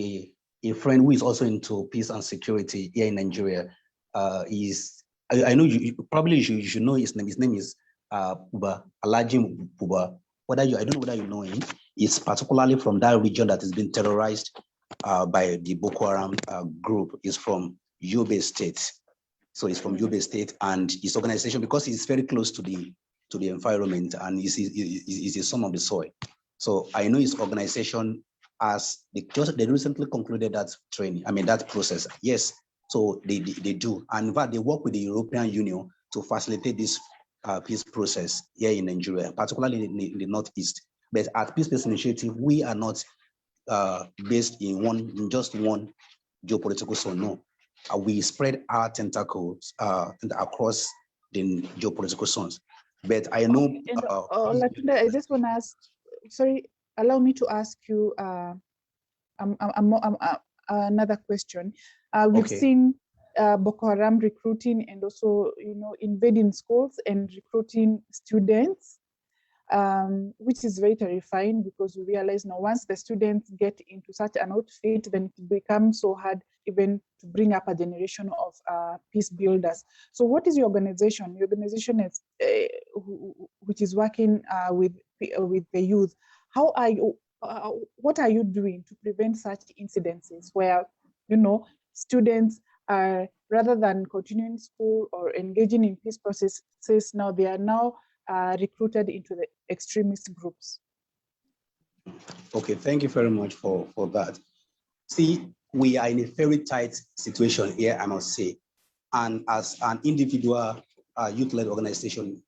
is also into peace and security here in Nigeria. I know you probably should know his name. His name is Puba, Alhaji Puba. I don't know whether you know him. He's particularly from that region that has been terrorized by the Boko Haram group. Is from Yobe State. So he's from Yobe State, and his organization, because he's very close to the environment, and he's a son of the soil. So I know his organization they recently concluded that training. that process. Yes, so they do, and in fact they work with the European Union to facilitate this peace process here in Nigeria, particularly in the Northeast. But at Peace Based Initiative, we are not based in just one geopolitical zone. No, we spread our tentacles across the geopolitical zones. But I know. I just want to ask, sorry, allow me to ask you another question. We've seen Boko Haram recruiting and also, invading schools and recruiting students, which is very terrifying, because we realize now once the students get into such an outfit, then it becomes so hard even to bring up a generation of peace builders. So what is your organization? Your organization is, which is working with the youth. How are you? What are you doing to prevent such incidences where, students are, rather than continuing school or engaging in peace processes, now they are now recruited into the extremist groups? Okay, thank you very much for that. See, we are in a very tight situation here, I must say. And as an individual youth-led organization,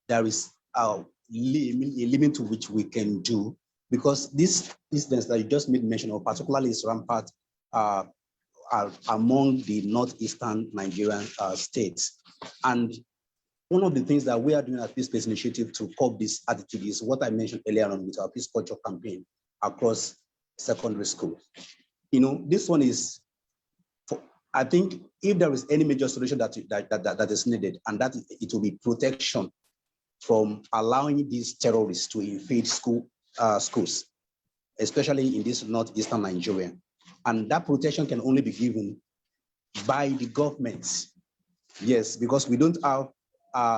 there is a limit to which we can do, because this incidents that you just made mention of, particularly is rampant among the northeastern Nigerian states. And one of the things that we are doing at Peace Space Initiative to curb this attitude is what I mentioned earlier on with our peace culture campaign across secondary school. This one is, I think, if there is any major solution that is needed, and that it will be protection from allowing these terrorists to invade schools, especially in this northeastern Nigeria. And that protection can only be given by the government. Yes, because we don't have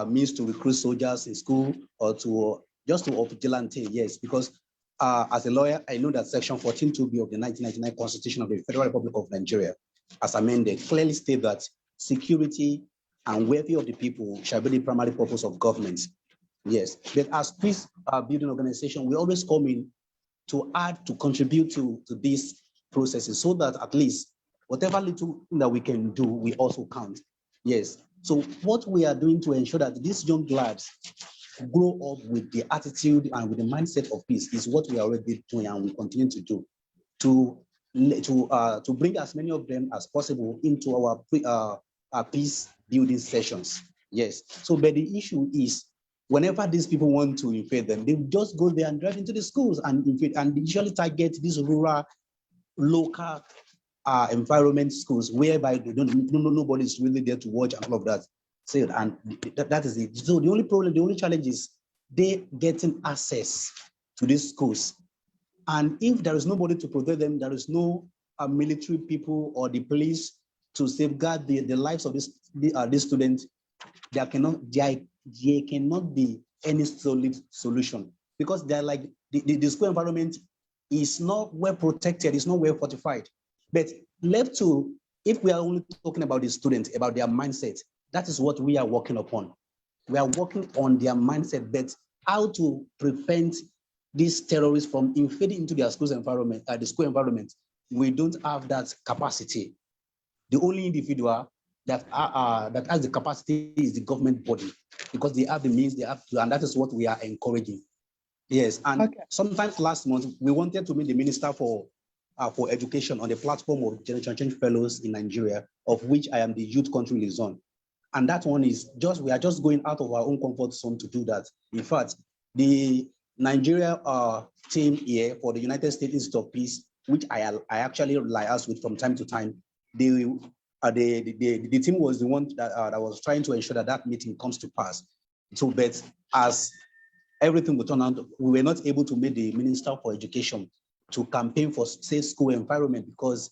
means to recruit soldiers in school or to vigilante. Yes, because as a lawyer, I know that Section 14(2)(b) of the 1999 Constitution of the Federal Republic of Nigeria, as amended, clearly states that security and welfare of the people shall be the primary purpose of government. Yes, but as peace building organization, we always come in to add, to contribute to these processes, so that at least whatever little that we can do, we also count. Yes. So what we are doing to ensure that these young lads grow up with the attitude and with the mindset of peace is what we are already doing, and we continue to do, to bring as many of them as possible into our peace building sessions. Yes. So, but the issue is, whenever these people want to invade them, they just go there and drive into the schools and invade, and usually target these rural, local environment schools, whereby nobody is really there to watch and all of that. So, and that is it. So the only problem, the only challenge is they getting access to these schools. And if there is nobody to protect them, there is no military people or the police to safeguard the lives of these students, there cannot be any solid solution, because they're like the school environment is not well protected, it's not well fortified. But left to, if we are only talking about the students, about their mindset, that is what we are working upon. We are working on their mindset, but how to prevent these terrorists from invading into their school environment, the school environment. We don't have that capacity. The only individual that has the capacity is the government body, because they have the means, they have to, and that is what we are encouraging. Yes, and sometimes last month we wanted to meet the Minister for Education on the platform of Generation Change Fellows in Nigeria, of which I am the youth country liaison. And that one is just, we are just going out of our own comfort zone to do that. In fact, the Nigeria team here for the United States Institute of Peace, which I actually liaise with from time to time, the team was the one that was trying to ensure that meeting comes to pass. So, but as everything would turn out, we were not able to meet the Minister for Education to campaign for safe school environment, because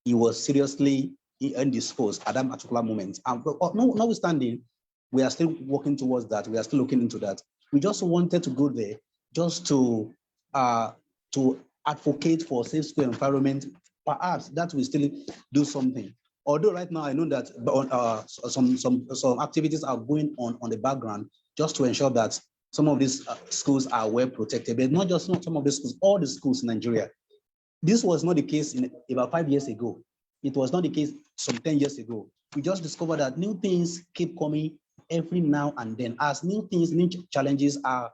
he was seriously indisposed at that particular moment. And notwithstanding, we are still working towards that. We are still looking into that. We just wanted to go there just to advocate for safe school environment. Perhaps that will still do something. Although right now I know that some activities are going on the background just to ensure that some of these schools are well protected, but not some of the schools, all the schools in Nigeria. This was not the case about 5 years ago. It was not the case some 10 years ago. We just discovered that new things keep coming every now and then. As new things, new challenges are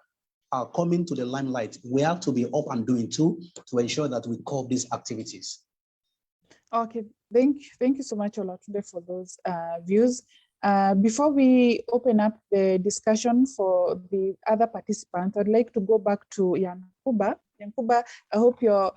coming to the limelight, we have to be up and doing too, to ensure that we curb these activities. Okay, thank you so much, Olatunde, for those views. Before we open up the discussion for the other participants, I'd like to go back to Yankuba Yankuba, I hope your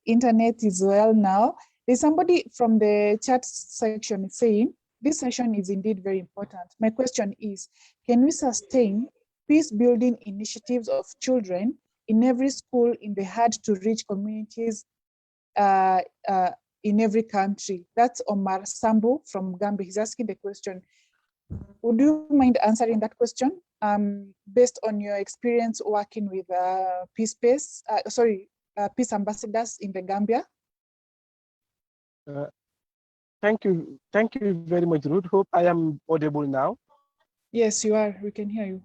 internet is well now. There's somebody from the chat section saying, this session is indeed very important. My question is, can we sustain peace-building initiatives of children in every school in the hard-to-reach communities in every country? That's Omar Sambu from Gambia. He's asking the question. Would you mind answering that question based on your experience working with peace ambassadors in the Gambia? Thank you very much, Ruth. Hope I am audible now. Yes, you are. We can hear you.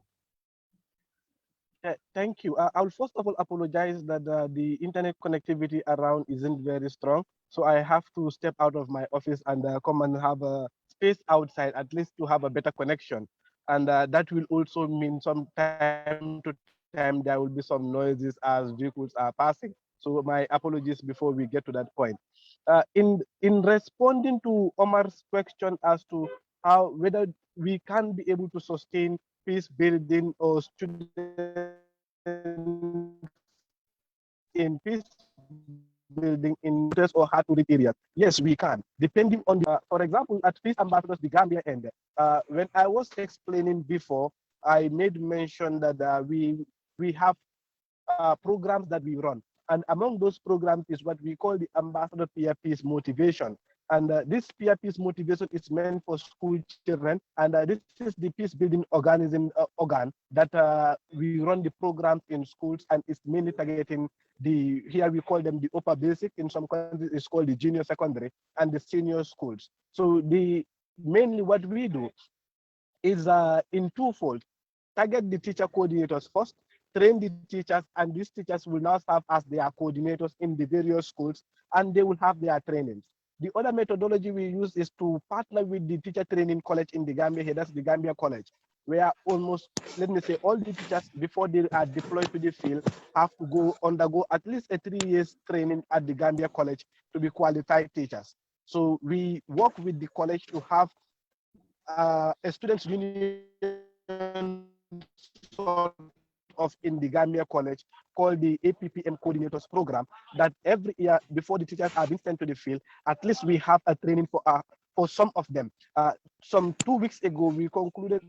Thank you. I will first of all apologize that the internet connectivity around isn't very strong. So I have to step out of my office and come and have a space outside, at least to have a better connection. And that will also mean from time to time, there will be some noises as vehicles are passing. So my apologies before we get to that point. In responding to Omar's question as to whether we can be able to sustain peace building or student in peace building in or hard to reach areas. Yes, we can, depending on the, for example, at Peace Ambassadors, the Gambia end. When I was explaining before, I made mention that we have programs that we run. And among those programs is what we call the Ambassador Peer Peace Motivation. And this peer peace motivation is meant for school children. And this is the peace building organ that we run the programs in schools, and it's mainly targeting here we call them the upper basic. In some countries, it's called the junior secondary and the senior schools. So mainly what we do is in twofold: target the teacher coordinators first, train the teachers, and these teachers will now serve as their coordinators in the various schools, and they will have their trainings. The other methodology we use is to partner with the teacher training college in the Gambia. That's the Gambia College, where almost, let me say, all the teachers, before they are deployed to the field, have to undergo at least a 3 years training at the Gambia College to be qualified teachers. So we work with the college to have a students' union sort of in the Gambia College called the APPM Coordinators Program, that every year before the teachers are being sent to the field, at least we have a training for some of them. Some 2 weeks ago, we concluded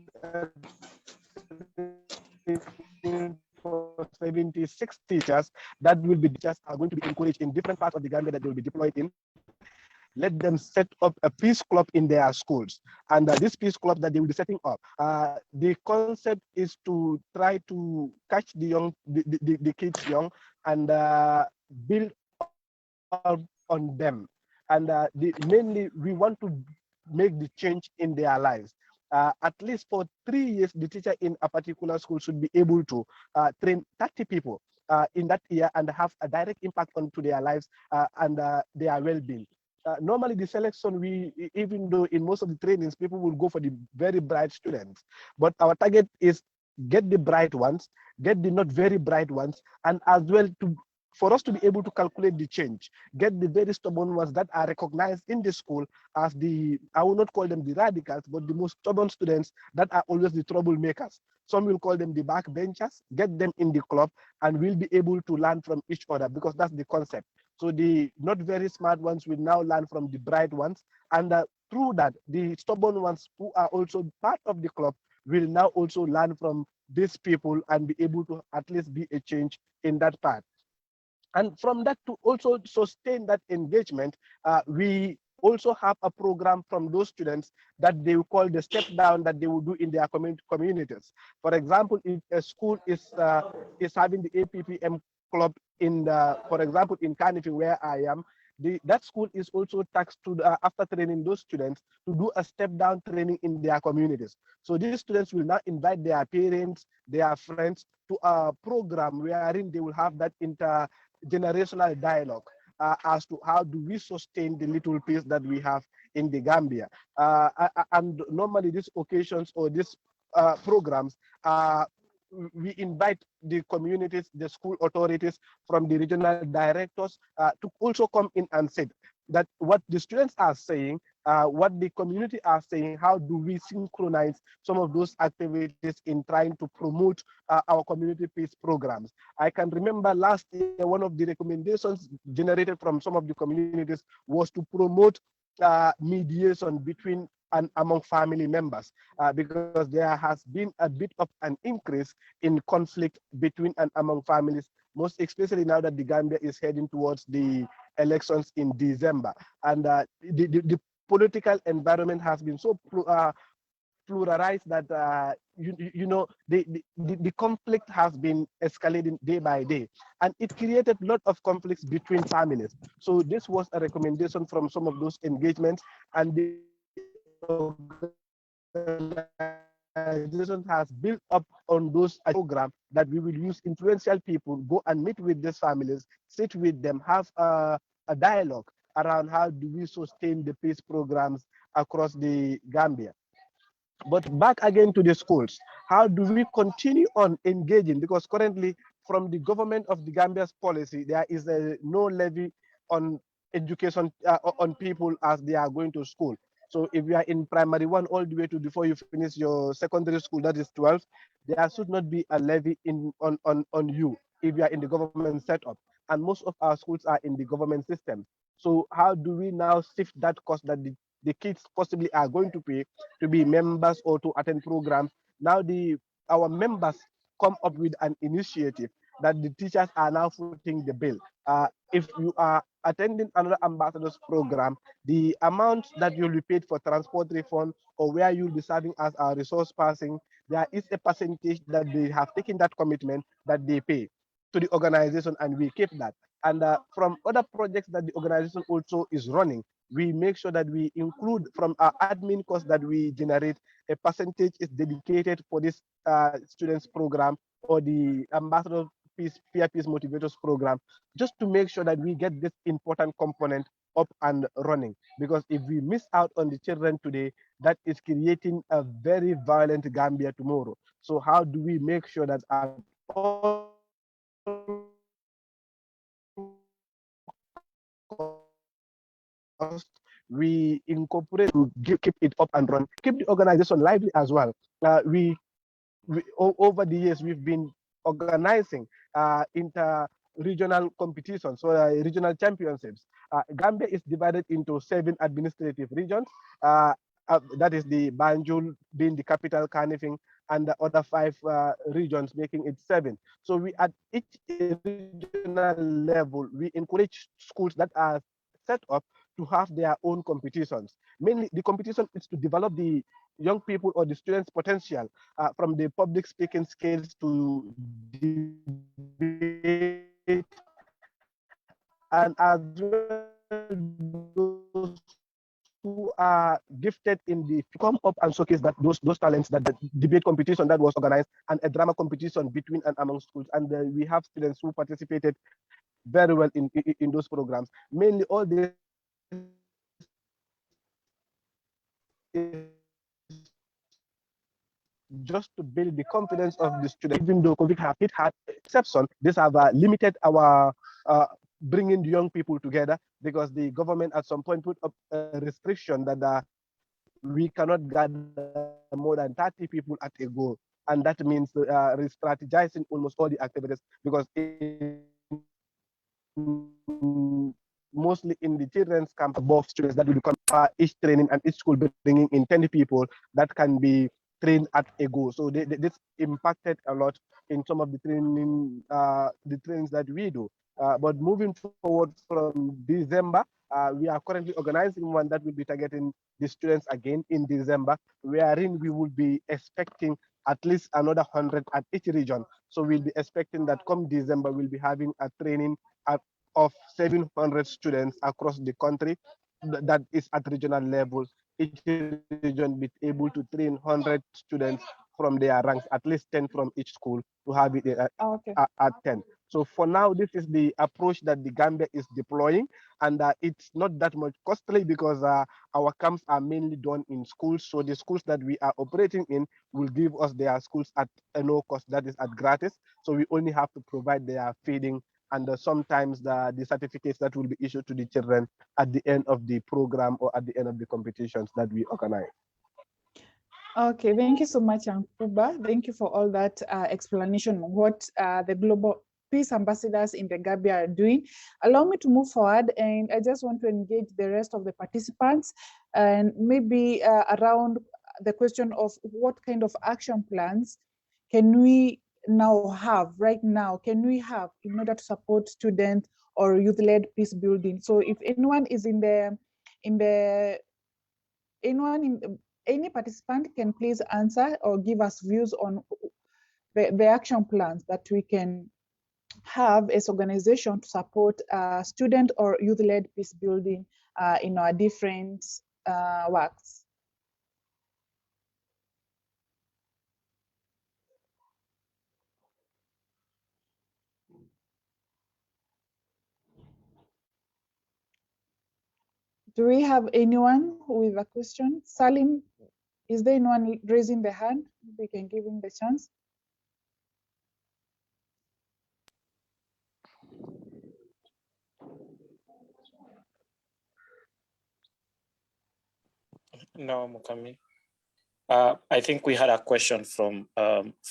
for 76 teachers that will be teachers are going to be encouraged in different parts of the Gambia that they will be deployed in. Let them set up a peace club in their schools. And this peace club that they will be setting up, the concept is to try to catch the kids young and build on them. And mainly, we want to make the change in their lives. At least for 3 years, the teacher in a particular school should be able to train 30 people in that year and have a direct impact onto their lives and their well-being. Normally the selection, even though in most of the trainings, people will go for the very bright students, but our target is get the bright ones, get the not very bright ones, and as well for us to be able to calculate the change, get the very stubborn ones that are recognized in the school as I will not call them the radicals, but the most stubborn students that are always the troublemakers. Some will call them the backbenchers, get them in the club, and we'll be able to learn from each other, because that's the concept. So the not very smart ones will now learn from the bright ones, and through that, the stubborn ones who are also part of the club will now also learn from these people and be able to at least be a change in that part. And from that, to also sustain that engagement, we also have a program from those students that they will call the step down that they will do in their communities. For example, if a school is having the APPM club for example, in Carnegie, where I am, that school is also tasked to, after training those students, to do a step down training in their communities. So these students will now invite their parents, their friends to a program wherein they will have that intergenerational dialogue as to how do we sustain the little peace that we have in the Gambia. And normally these occasions or these programs, we invite the communities, the school authorities from the regional directors to also come in and sit. that what the students are saying, what the community are saying, how do we synchronize some of those activities in trying to promote our community peace programs. I can remember last year, one of the recommendations generated from some of the communities was to promote mediation between and among family members, because there has been a bit of an increase in conflict between and among families, most especially now that the Gambia is heading towards the elections in December. And the political environment has been so pluralized that the conflict has been escalating day by day, and it created a lot of conflicts between families. So this was a recommendation from some of those engagements, and the organization has built up on those programs that we will use influential people, go and meet with these families, sit with them, have a dialogue around how do we sustain the peace programs across the Gambia. But back again to the schools, how do we continue on engaging? Because currently, from the government of the Gambia's policy, there is no levy on education on people as they are going to school. So if you are in primary one all the way to before you finish your secondary school, that is 12, there should not be a levy on you if you are in the government setup. And most of our schools are in the government system. So how do we now shift that cost that the kids possibly are going to pay to be members or to attend programs? Now our members come up with an initiative that the teachers are now footing the bill. If you are attending another ambassador's program, the amount that you'll be paid for transport refund or where you'll be serving as a resource person, there is a percentage that they have taken that commitment that they pay to the organization, and we keep that. And from other projects that the organization also is running, we make sure that we include from our admin costs that we generate, a percentage is dedicated for this students program or the ambassador peer peace motivators program, just to make sure that we get this important component up and running. Because if we miss out on the children today, that is creating a very violent Gambia tomorrow. So how do we make sure that at all we incorporate to keep it up and run, keep the organization lively as well. We over the years we've been organizing inter-regional competitions, so regional championships. Gambia is divided into 7 administrative regions. That is the Banjul being the capital, Kanifing, and the other 5 regions, making it 7. So we at each regional level, we encourage schools that are set up to have their own competitions. Mainly, the competition is to develop the young people or the students' potential from the public speaking skills to debate, and as well those who are gifted in the come up and showcase that those talents, that the debate competition that was organized, and a drama competition between and among schools. And we have students who participated very well in those programs. Mainly all this is just to build the confidence of the students. Even though COVID has hit hard, exception, these have limited our bringing the young people together, because the government at some point put up a restriction that we cannot gather more than 30 people at a go. And that means re-strategizing almost all the activities, because mostly in the children's camp, above students that will become each training and each school bringing in 10 people that can be trained at a go. So this impacted a lot in some of the trainings that we do. But moving forward from December, we are currently organizing one that will be targeting the students again in December, wherein we will be expecting at least another 100 at each region. So we'll be expecting that come December, we'll be having a training of 700 students across the country that is at regional level. Each region be able to train 100 students from their ranks, at least 10 from each school, to have it at 10. So for now, this is the approach that the Gambia is deploying, and it's not that much costly, because our camps are mainly done in schools. So the schools that we are operating in will give us their schools at no cost, that is at gratis. So we only have to provide their feeding and sometimes the certificates that will be issued to the children at the end of the program or at the end of the competitions that we organize. Okay, thank you so much, Ankuba. Thank you for all that explanation on what the Global Peace Ambassadors in the Gambia are doing. Allow me to move forward, and I just want to engage the rest of the participants and maybe around the question of what kind of action plans can we now have right now, can we have in order to support student or youth-led peace building. So if anyone is any participant can please answer or give us views on the action plans that we can have as organization to support student or youth-led peace building in our different works. Do we have anyone with a question? Salim, is there anyone raising the hand? We can give him the chance. No, Mukami. I think we had a question from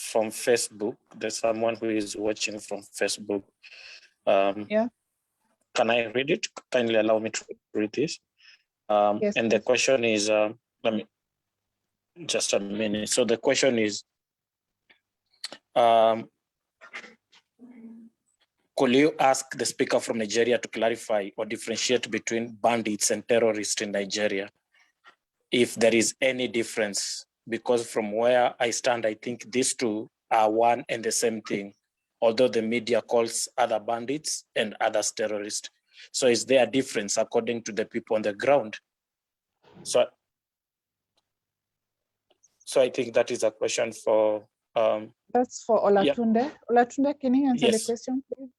Facebook. There's someone who is watching from Facebook. Yeah. Can I read it? Kindly allow me to read this. Yes, and the question is, let me just a minute. So the question is, could you ask the speaker from Nigeria to clarify or differentiate between bandits and terrorists in Nigeria, if there is any difference? Because from where I stand, I think these two are one and the same thing, although the media calls other bandits and others terrorists. So is there a difference according to the people on the ground? So I think that is a question for... That's for Olatunde. Yeah. Olatunde, can you answer the question, please?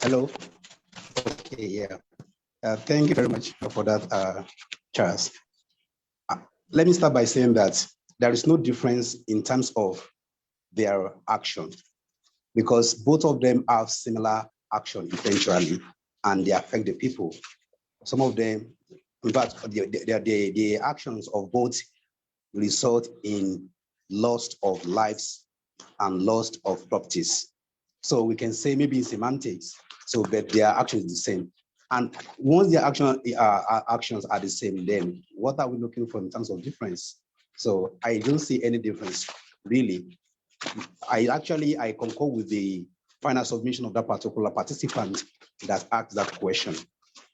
Hello. Okay, yeah. Thank you very much for that, Charles. Let me start by saying that there is no difference in terms of their action, because both of them have similar action eventually, and they affect the people. Some of them, in fact, the actions of both result in loss of lives and loss of properties. So we can say maybe in semantics, so that their action is the same. And once their actions are the same, then what are we looking for in terms of difference? So I don't see any difference, really. I concur with the final submission of that particular participant that asked that question.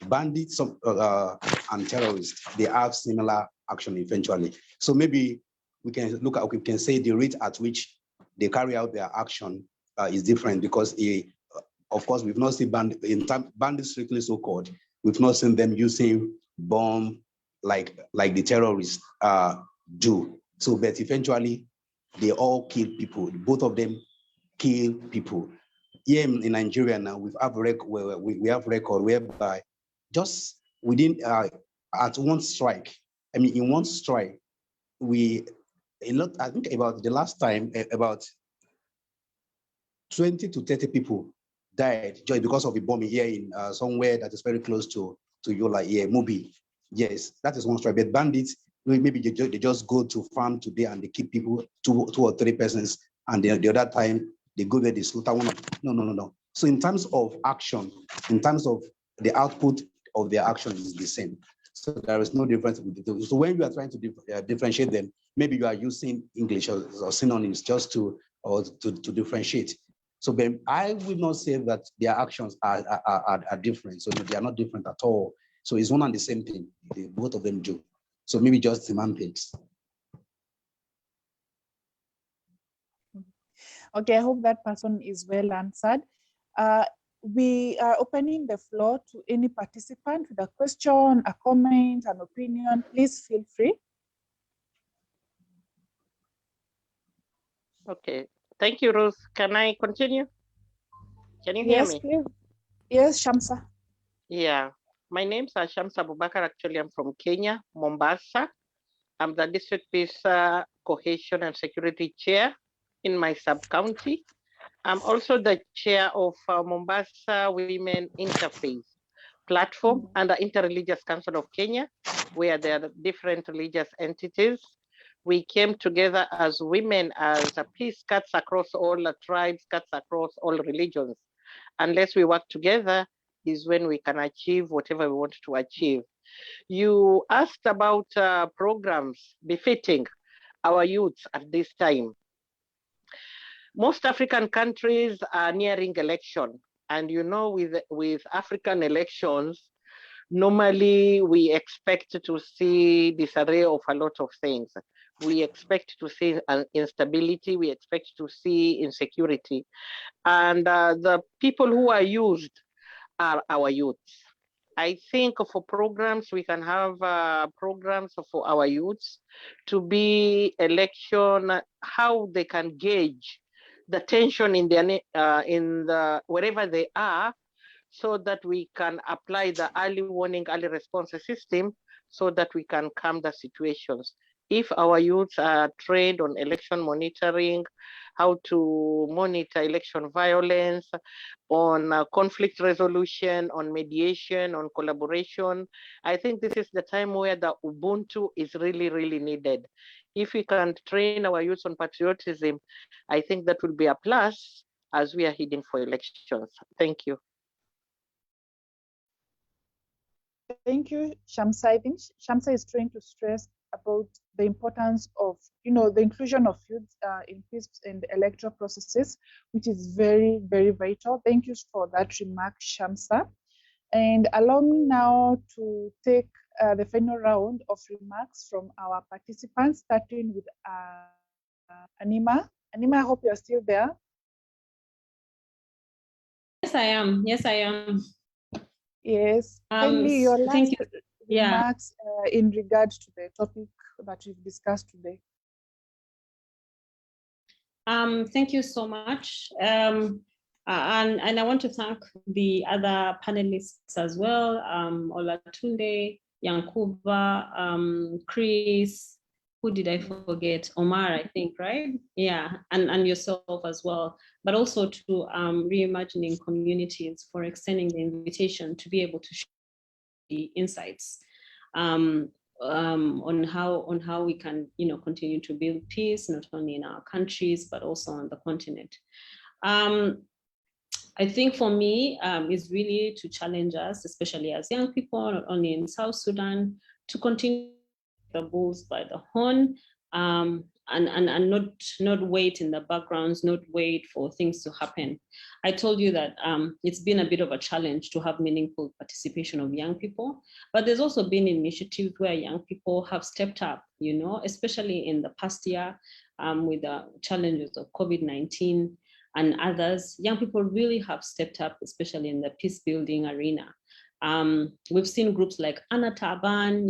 Bandits and terrorists, they have similar action eventually. So maybe we can say the rate at which they carry out their action is different, because of course, we've not seen bandits strictly so-called. We've not seen them using bomb like the terrorists do. So, but eventually, they all kill people. Both of them kill people. Here in Nigeria now, we have record whereby just within at one strike. I mean, in one strike, I think about the last time about 20 to 30 people died just because of a bombing here in somewhere that is very close to Yola here, Mubi. Yes, that is one strike. But bandits, maybe they just go to farm today and they keep people, two or three persons, and the other time they go there, they slaughter one. No. So in terms of action, in terms of the output of their action is the same. So there is no difference with the two. So when you are trying to differentiate them, maybe you are using English or synonyms just to differentiate. So then I would not say that their actions are different. So they are not different at all. So it's one and the same thing. Both of them do. So maybe just semantics. Okay, I hope that person is well answered. We are opening the floor to any participant with a question, a comment, an opinion. Please feel free. Okay, thank you, Ruth. Can I continue? Can you hear me? Please. Yes, Shamsa. Yeah, my name's Shamsa Abubakar. Actually, I'm from Kenya, Mombasa. I'm the district peace Cohesion and Security Chair in my sub-county. I'm also the chair of Mombasa Women Interfaith Platform and the Interreligious Council of Kenya, where there are different religious entities. We came together as women, as a peace cuts across all the tribes, cuts across all religions. Unless we work together is when we can achieve whatever we want to achieve. You asked about programs befitting our youth at this time. Most African countries are nearing election. And you know, with African elections, normally we expect to see disarray of a lot of things. We expect to see an instability, we expect to see insecurity. And the people who are used are our youths. I think for programs, we can have programs for our youths to be election, how they can gauge the tension in their wherever they are, so that we can apply the early warning, early response system, so that we can calm the situations. If our youths are trained on election monitoring, how to monitor election violence, on conflict resolution, on mediation, on collaboration, I think this is the time where the Ubuntu is really, really needed. If we can train our youth on patriotism, I think that will be a plus as we are heading for elections. Thank you. Thank you, Shamsa. I think Shamsa is trying to stress about the importance of, the inclusion of youth in peace and electoral processes, which is very, very vital. Thank you for that remark, Shamsa. And allow me now to take the final round of remarks from our participants, starting with Anima. Anima, I hope you're still there. Yes, I am. Yes, I am. Yes. Kindly, your last thank you. remarks in regard to the topic that we've discussed today. Thank you so much. And I want to thank the other panelists as well, Olatunde, Yankuba, Chris, who did I forget? Omar, I think, right? Yeah, and yourself as well, but also to Reimagining Communities for extending the invitation to be able to share the insights on how we can continue to build peace, not only in our countries but also on the continent. I think for me is really to challenge us, especially as young people, not only in South Sudan, to continue the bulls by the horn, and not wait in the backgrounds, not wait for things to happen. I told you that it's been a bit of a challenge to have meaningful participation of young people, but there's also been initiatives where young people have stepped up, especially in the past year with the challenges of COVID-19 and others. Young people really have stepped up, especially in the peace building arena. We've seen groups like Anna Taban,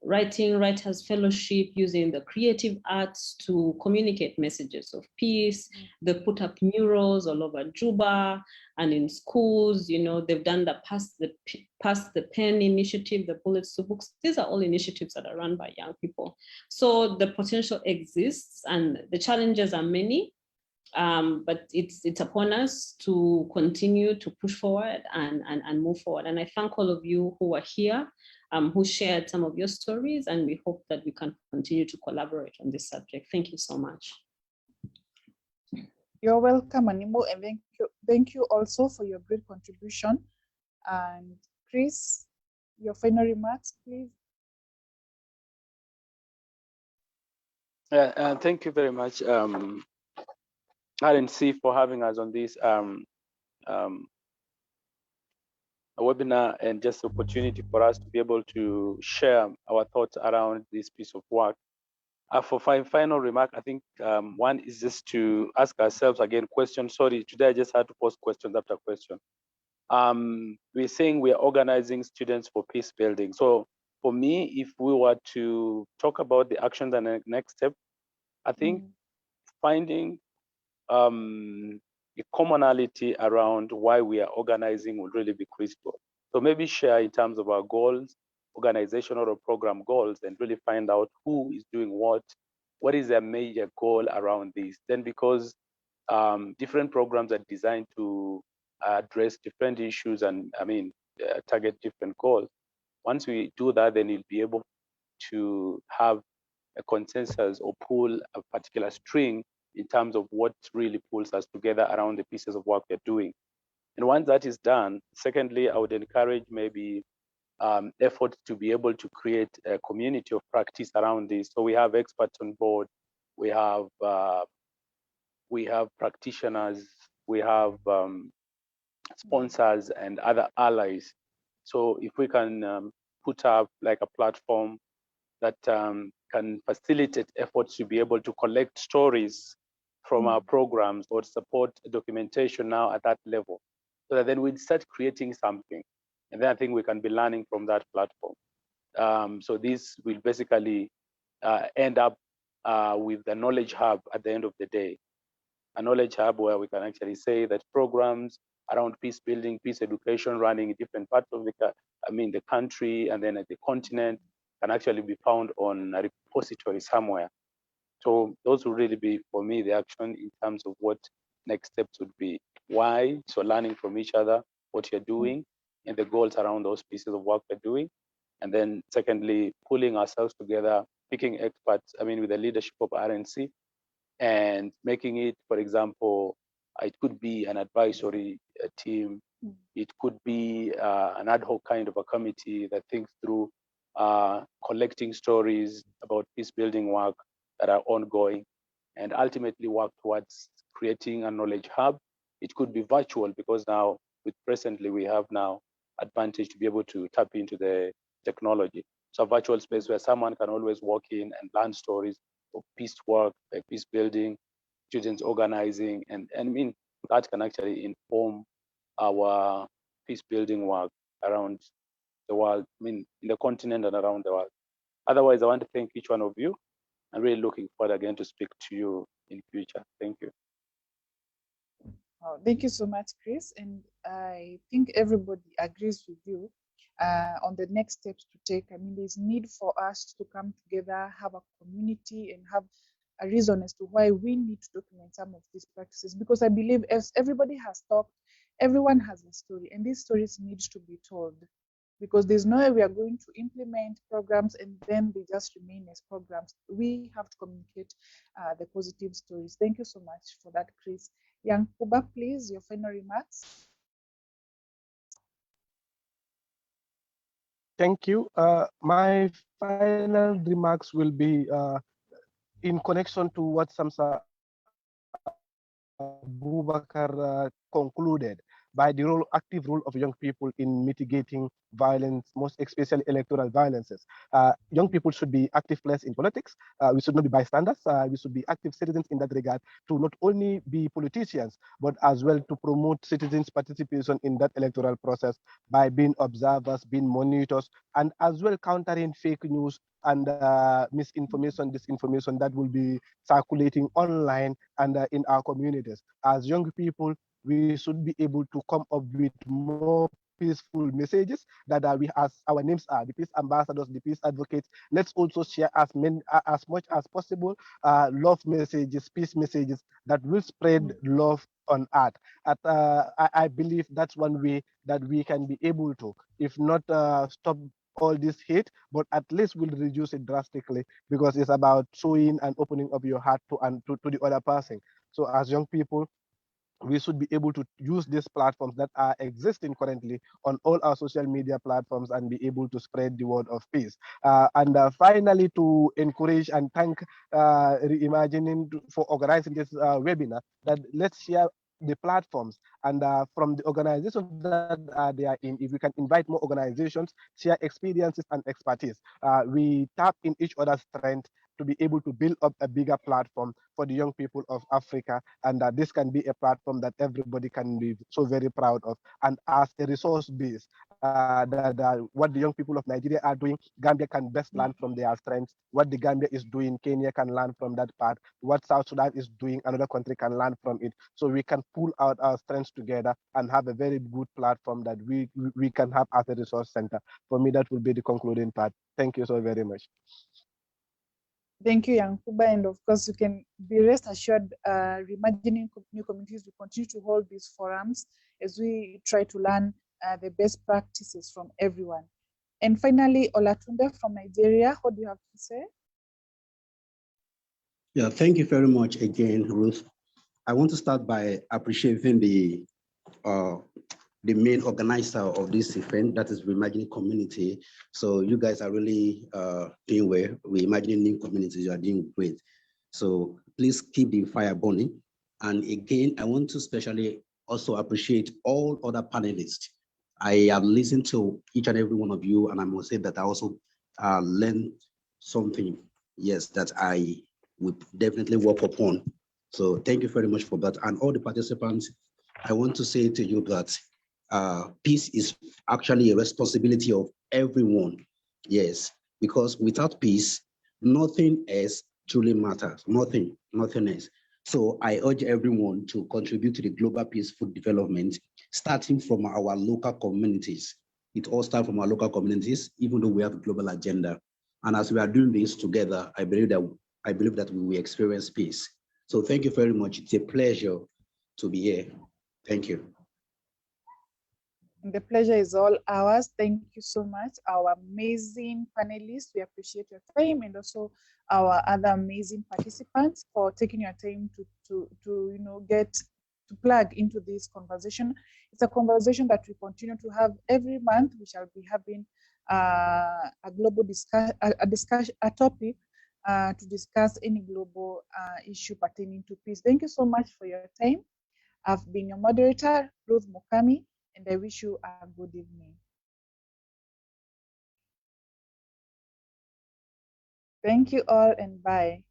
Writers Fellowship, using the creative arts to communicate messages of peace. They put up murals all over Juba and in schools. They've done the Pass the Pen initiative, the Bullets to Books. These are all initiatives that are run by young people. So the potential exists and the challenges are many, but it's upon us to continue to push forward and move forward. And I thank all of you who are here, who shared some of your stories, and we hope that we can continue to collaborate on this subject. Thank you so much. You're welcome, Animo, and thank you also for your great contribution. And Chris, your final remarks, please. Thank you very much, RNC, for having us on this webinar, and just opportunity for us to be able to share our thoughts around this piece of work. For final remark, I think one is just to ask ourselves again questions. Sorry, today I just had to post questions after question. We're saying we're organizing students for peace building. So for me, if we were to talk about the actions and the next step, I think finding a commonality around why we are organizing would really be critical. So maybe share in terms of our goals, organizational or program goals and really find out who is doing what is their major goal around this. Then because different programs are designed to address different issues and target different goals. Once we do that, then you'll be able to have a consensus or pull a particular string in terms of what really pulls us together around the pieces of work we're doing. And once that is done, secondly, I would encourage maybe efforts to be able to create a community of practice around this. So we have experts on board, we have practitioners, we have sponsors and other allies. So if we can put up like a platform that can facilitate efforts to be able to collect stories from our programs or support documentation now at that level, so that then we'd start creating something. And then I think we can be learning from that platform. So this will basically end up with the knowledge hub at the end of the day. A knowledge hub where we can actually say that programs around peace building, peace education running in different parts of the country and then at the continent can actually be found on a repository somewhere. So those will really be, for me, the action in terms of what next steps would be. Why? So learning from each other, what you're doing, and the goals around those pieces of work we're doing. And then secondly, pulling ourselves together, picking experts, with the leadership of RNC, and making it, for example, it could be an advisory team. It could be an ad hoc kind of a committee that thinks through collecting stories about peace building work that are ongoing, and ultimately work towards creating a knowledge hub. It could be virtual because now presently we have now advantage to be able to tap into the technology. So a virtual space where someone can always walk in and learn stories of peace work, peace building, students organizing, and that can actually inform our peace building work around the world, in the continent and around the world. Otherwise, I want to thank each one of you. I'm really looking forward again to speak to you in future. Thank you. Oh, thank you so much, Chris. And I think everybody agrees with you on the next steps to take. There's need for us to come together, have a community, and have a reason as to why we need to document some of these practices. Because I believe, as everybody has talked, everyone has a story, and these stories need to be told. Because there's no way we are going to implement programs and then they just remain as programs. We have to communicate the positive stories. Thank you so much for that, Chris. Young Kuba, please, your final remarks. Thank you. My final remarks will be in connection to what Samsa Boubacar concluded by the active role of young people in mitigating violence, most especially electoral violences. Young people should be active players in politics. We should not be bystanders. We should be active citizens in that regard, to not only be politicians, but as well to promote citizens' participation in that electoral process by being observers, being monitors, and as well countering fake news and misinformation, disinformation that will be circulating online and in our communities. As young people, we should be able to come up with more peaceful messages that we, as our names are, the peace ambassadors, the peace advocates. Let's also share as much as possible love messages, peace messages that will spread love on earth. I believe that's one way that we can be able to, if not stop all this hate, but at least we'll reduce it drastically, because it's about showing and opening up your heart to the other person. So as young people, we should be able to use these platforms that are existing currently on all our social media platforms and be able to spread the word of peace. And finally, to encourage and thank Reimagining for organizing this webinar, that let's share the platforms, and from the organizations that they are in, if we can invite more organizations, share experiences and expertise, we tap in each other's strength to be able to build up a bigger platform for the young people of Africa. And this can be a platform that everybody can be so very proud of. And as a resource base, what the young people of Nigeria are doing. Gambia can best learn from their strengths. What the Gambia is doing, Kenya can learn from that part. What South Sudan is doing, another country can learn from it. So we can pull out our strengths together and have a very good platform that we can have as a resource center. For me, that will be the concluding part. Thank you so very much. Thank you, Yankuba. And of course, you can be rest assured, Reimagining New Communities will continue to hold these forums as we try to learn the best practices from everyone. And finally, Olatunde from Nigeria, what do you have to say? Yeah, thank you very much again, Ruth. I want to start by appreciating the main organizer of this event, that is Reimagining Community. So you guys are really doing well. Reimagining New Communities, you are doing great. So please keep the fire burning. And again, I want to especially also appreciate all other panelists. I have listened to each and every one of you, and I must say that I also learned something, yes, that I would definitely work upon. So thank you very much for that. And all the participants, I want to say to you that peace is actually a responsibility of everyone. Yes, because without peace, nothing else truly matters. Nothing else. So I urge everyone to contribute to the global peaceful development, starting from our local communities. It all starts from our local communities, even though we have a global agenda. And as we are doing this together, I believe that we will experience peace. So thank you very much. It's a pleasure to be here. Thank you. The pleasure is all ours. Thank you so much, our amazing panelists. We appreciate your time, and also our other amazing participants for taking your time to get to plug into this conversation. It's a conversation that we continue to have every month. We shall be having a global a topic to discuss any global issue pertaining to peace. Thank you so much for your time. I've been your moderator, Ruth Mukami, and I wish you a good evening. Thank you all, and bye.